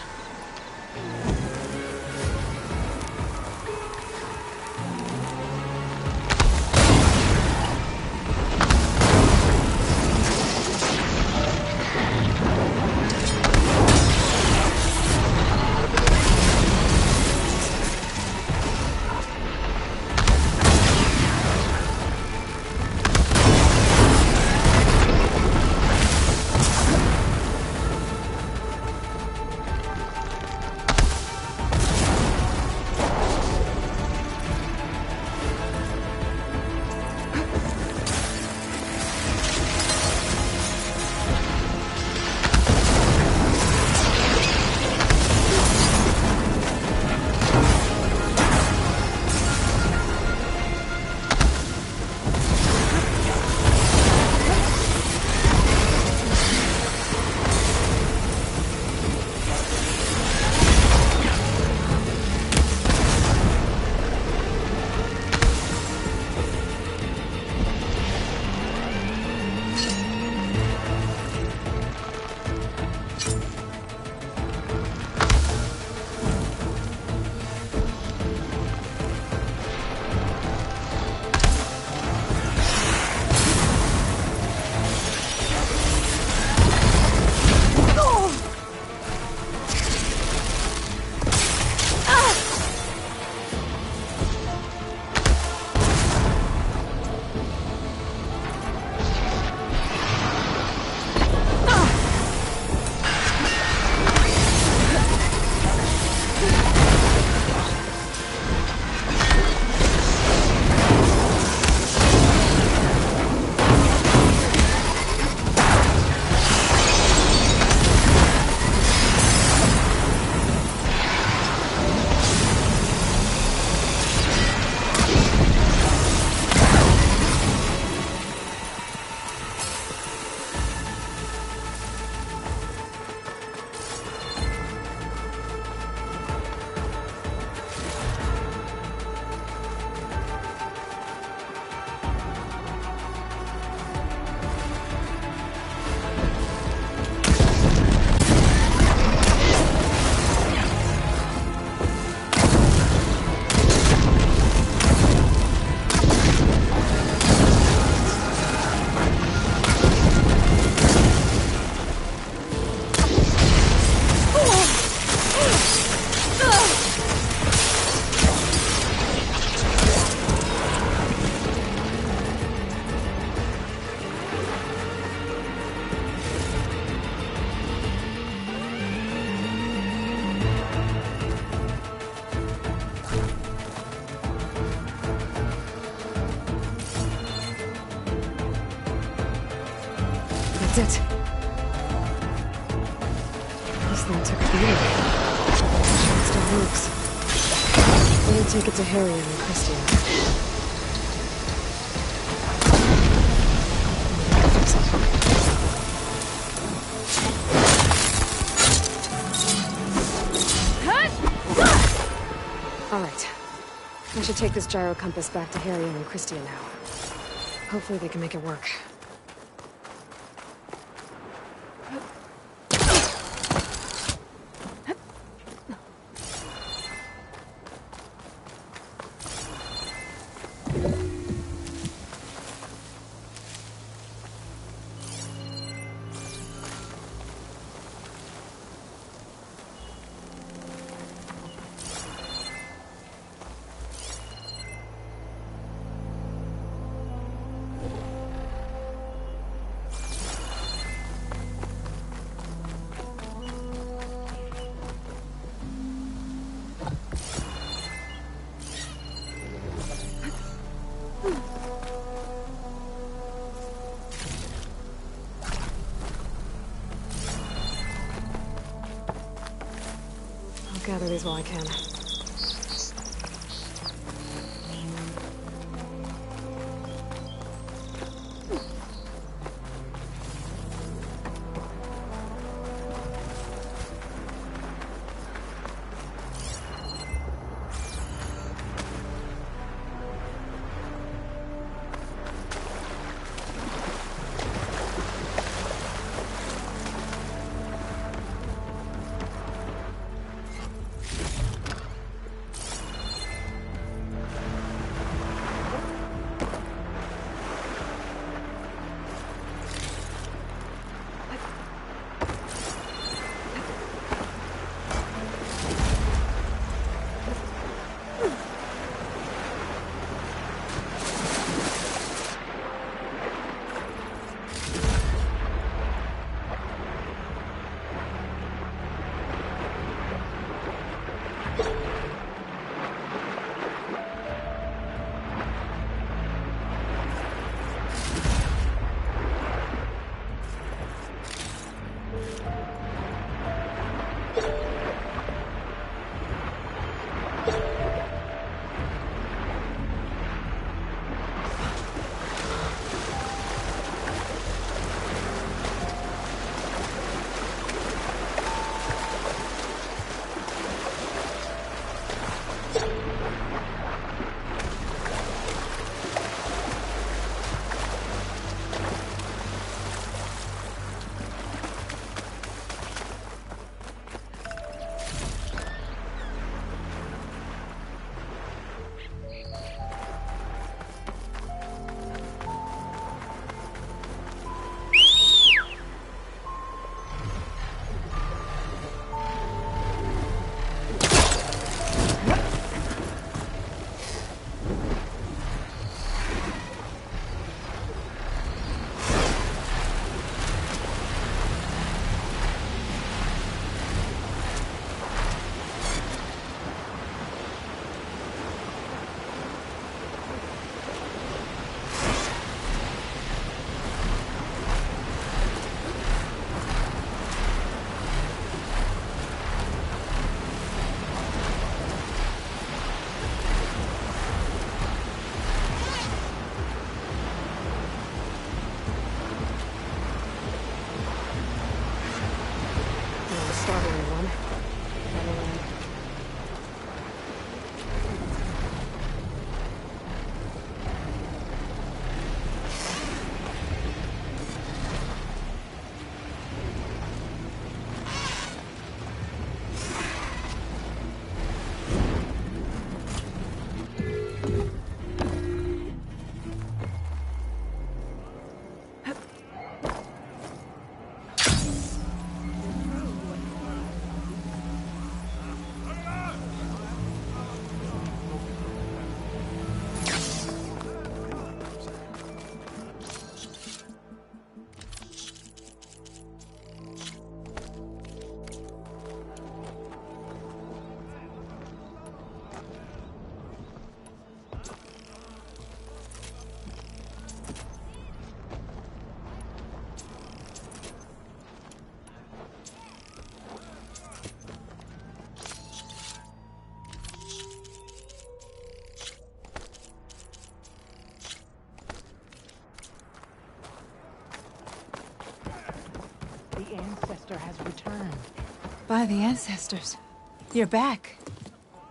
This thing took a beating. It still moves. Let me take it to Harriet and Christian. All right. I should take this gyro compass back to Harriet and Christian now. Hopefully they can make it work. Gather these while I can. has returned. By the ancestors. You're back.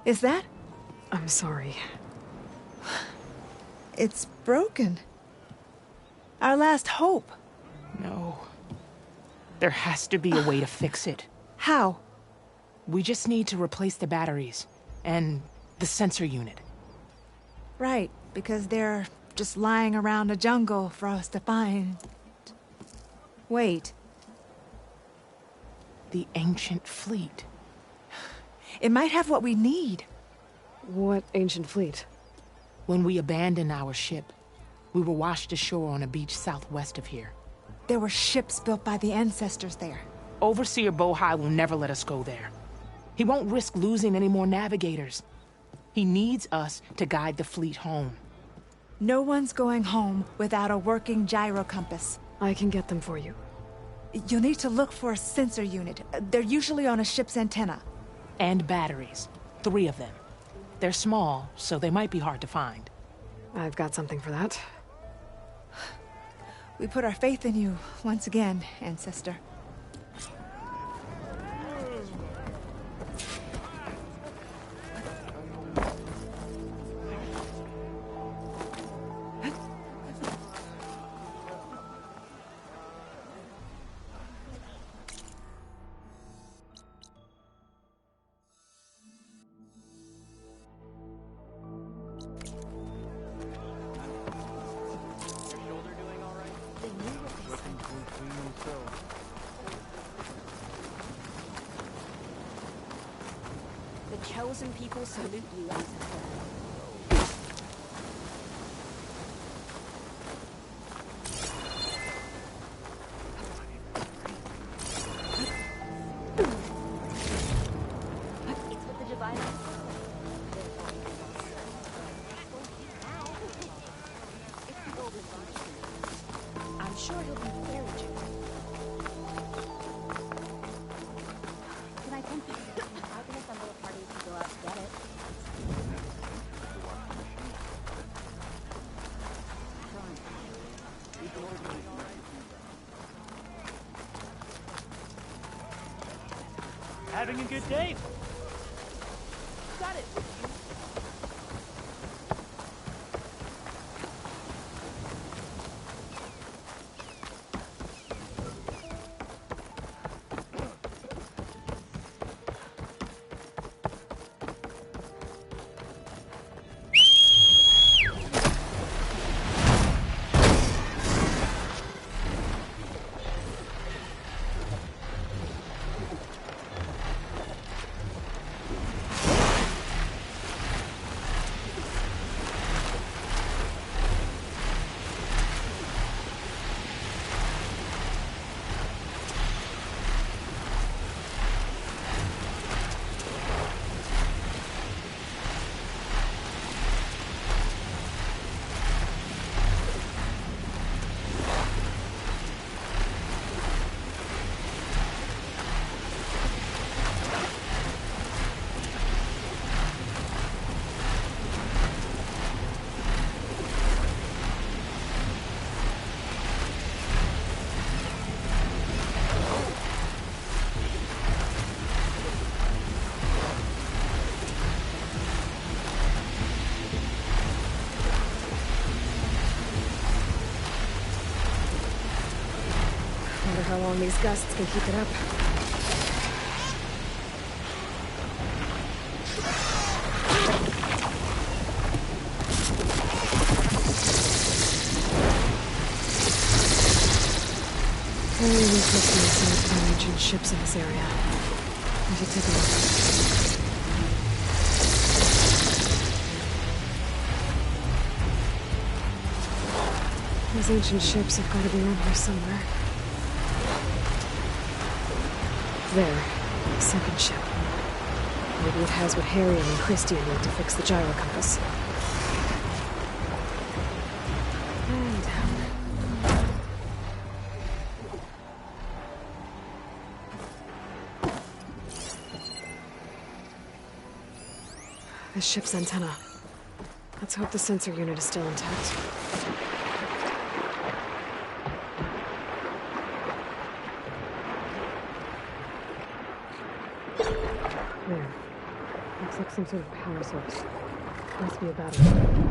Is that? I'm sorry. It's broken. Our last hope. No. There has to be a way to fix it. How? We just need to replace the batteries. And the sensor unit. Right, because they're just lying around a jungle for us to find. Wait. The ancient fleet. It might have what we need. What ancient fleet? When we abandoned our ship, we were washed ashore on a beach southwest of here. There were ships built by the ancestors there. Overseer Bohai will never let us go there. He won't risk losing any more navigators. He needs us to guide the fleet home. No one's going home without a working gyro compass. I can get them for you. You'll need to look for a sensor unit. They're usually on a ship's antenna. And batteries. 3 of them. They're small, so they might be hard to find. I've got something for that. We put our faith in you once again, Ancestor. The chosen people salute you, Ancestor. It's with the divine. I'm sure he'll be very gentle. Can I tempt you? I can assemble a party to go out to get it. Having a good day? Got it. Wonder how long these gusts can keep it up. Very weakness in some ancient ships in this area. We should take a look. These ancient ships have got to be around here somewhere. There, the second ship. Maybe it has what Harry and Christian need to fix the gyro compass. And down. The ship's antenna. Let's hope the sensor unit is still intact. There. Looks like some sort of power source. Must be a battery.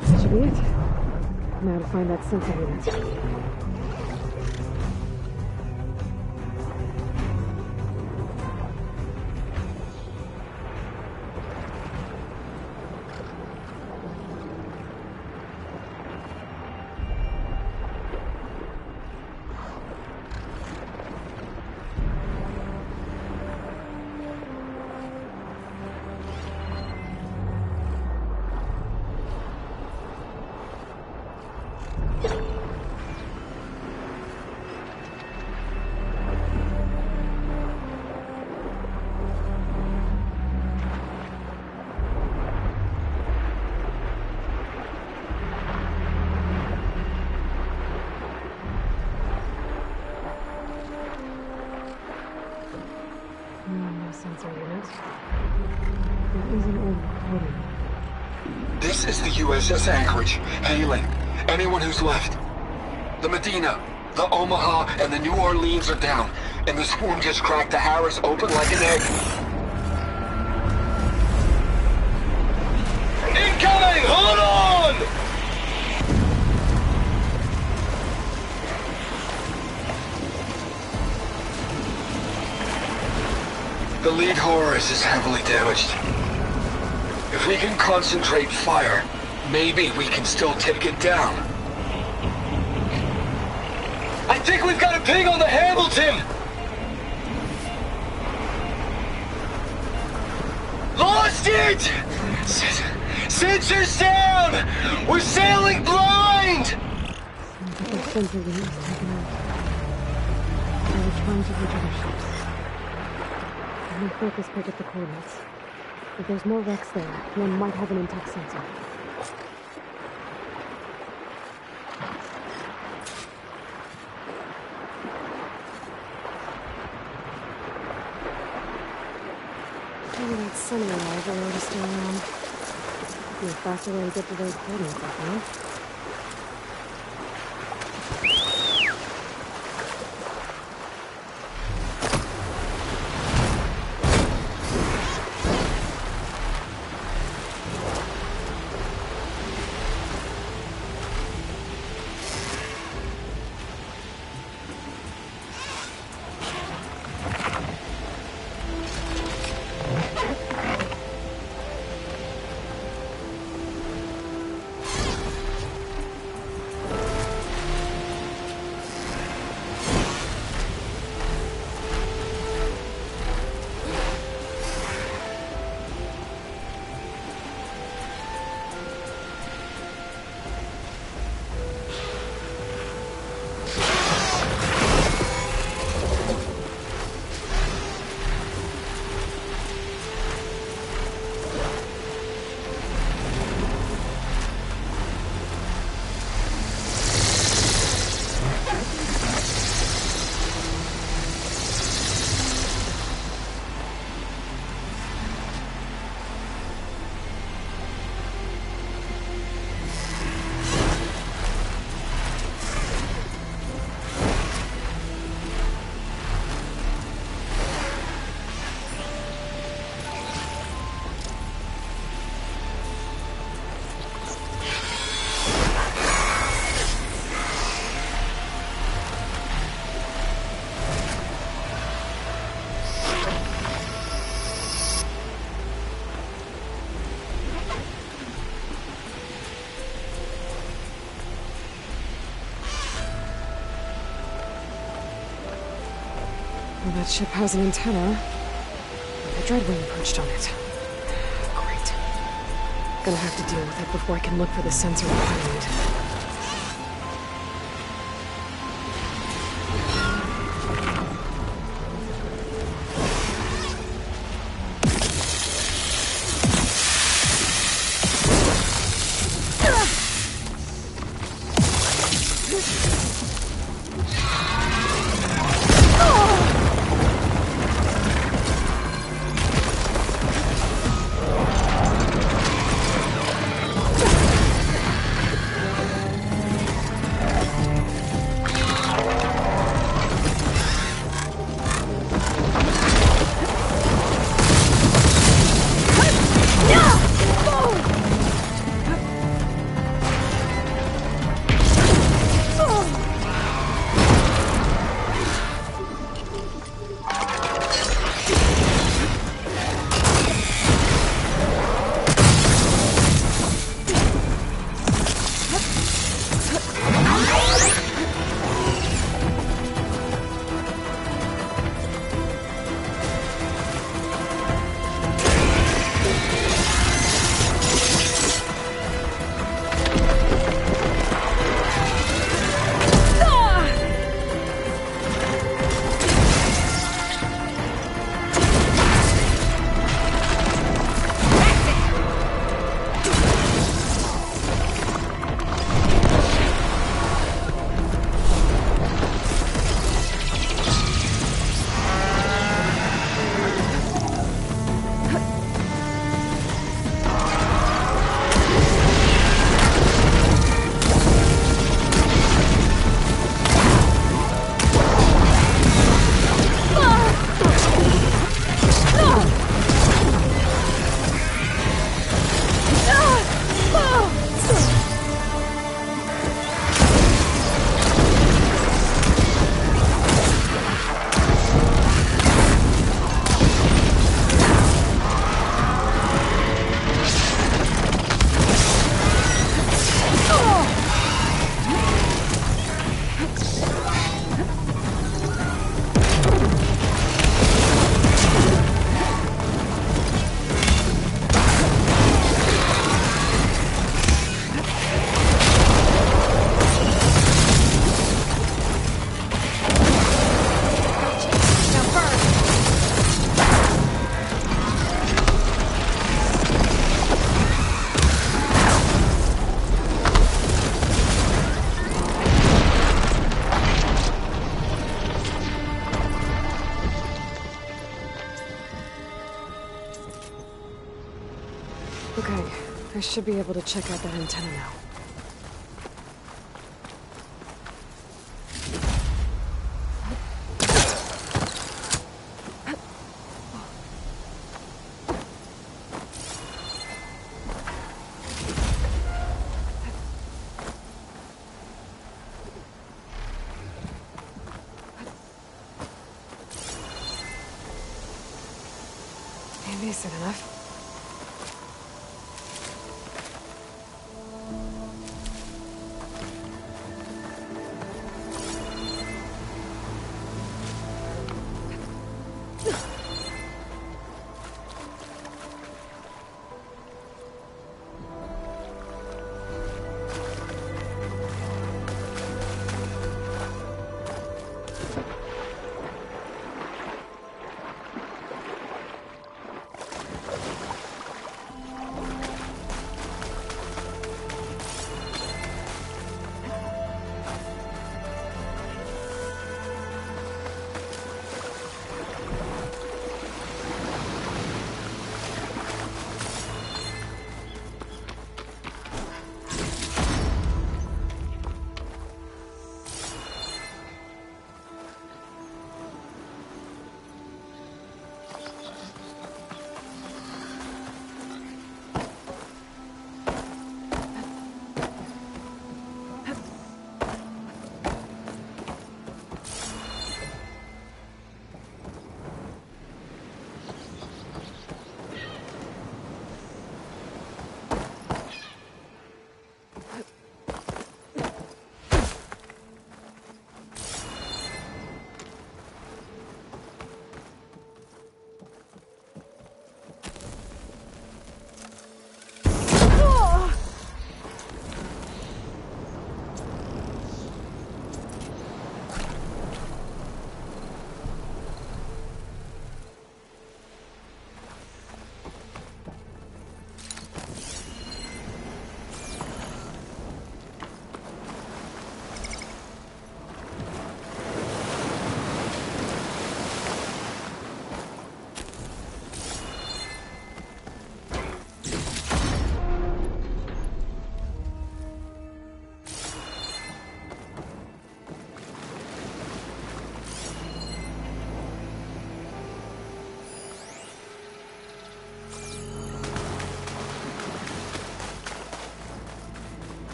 That should be it. Now to find that sensor unit. This is the USS Anchorage, hailing anyone who's left. The Medina, the Omaha, and the New Orleans are down, and the swarm just cracked the Harris open like an egg. Incoming! Hold on! The lead Horus is heavily damaged. If we can concentrate fire, maybe we can still take it down. I think we've got a ping on the Hamilton! Lost it! Sensors down! We're sailing blind! sensor unit was taken out. They were trying to reach other ships. I'm gonna focus pick up the coordinates. If there's more wrecks there, one might have an intact sensor. Maybe that Sunny alive or is still around. Be a faster way to get to those coordinates, I think. Well, that ship has an antenna. A Dreadwing perched on it. Great. Gonna have to deal with it before I can look for the sensor behind it. Oh! I should be able to check out that antenna now. Maybe is it enough?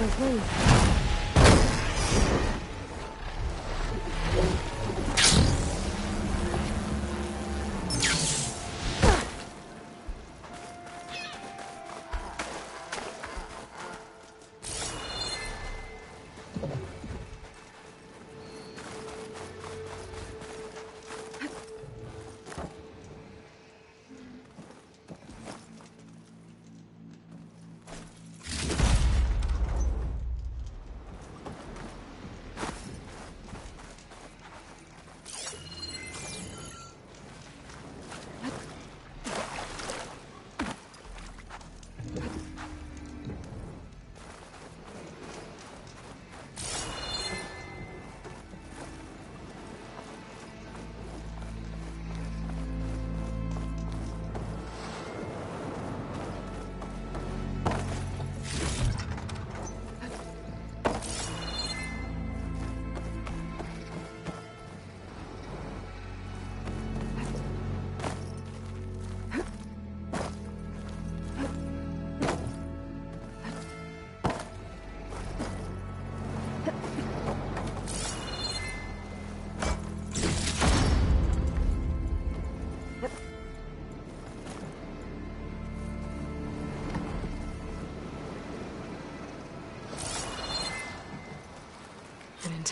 those wings.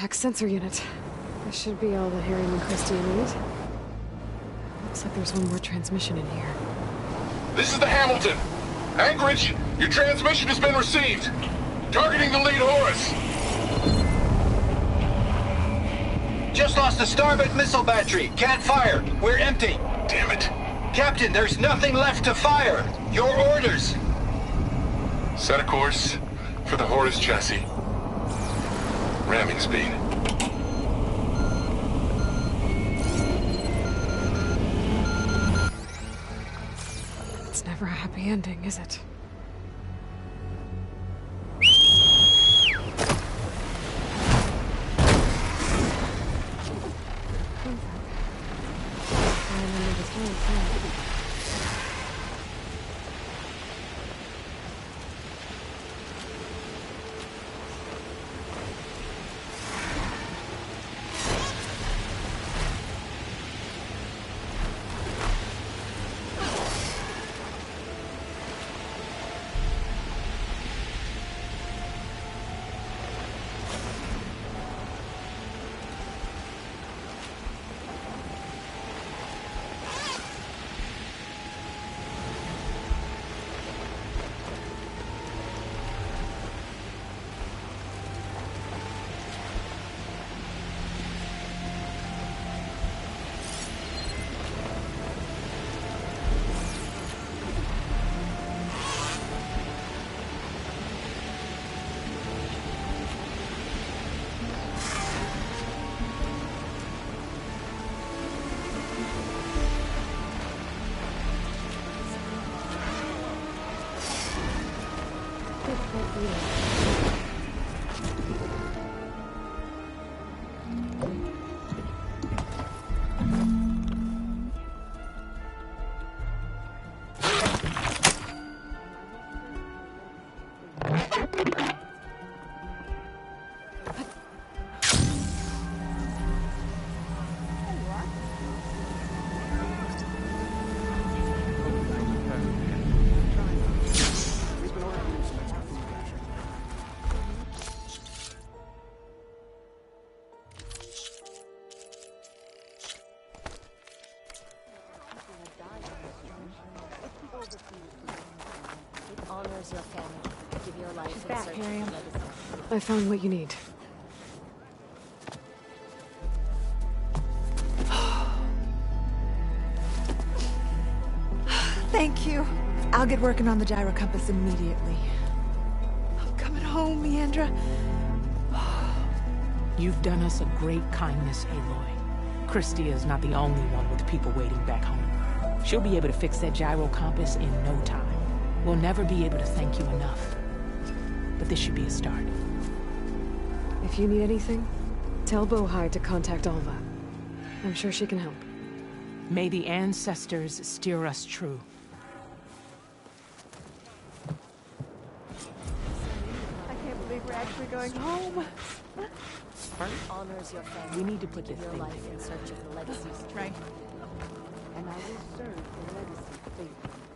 tech sensor unit. This should be all that Harry and Christie need. Looks like there's one more transmission in here. This is the Hamilton. Anchorage, your transmission has been received. Targeting the lead Horus. Just lost the starboard missile battery. Can't fire. We're empty. Damn it. Captain, there's nothing left to fire. Your orders. Set a course for the Horus chassis. Ramming speed. It's never a happy ending, is it? Honors your family. Give your life in search of Miriam. legacy. I found what you need. Thank you. I'll get working on the gyro compass immediately. I'm coming home, Leandra. You've done us a great kindness, Aloy. Christie is not the only one with people waiting back home. She'll be able to fix that gyro compass in no time. We'll never be able to thank you enough. But this should be a start. If you need anything, tell Bohai to contact Alva. I'm sure she can help. May the ancestors steer us true. I can't believe we're actually going home. Honors your family. We need to put Give this your thing life together. in search of the legacy. Right. And I will serve the legacy faithfully.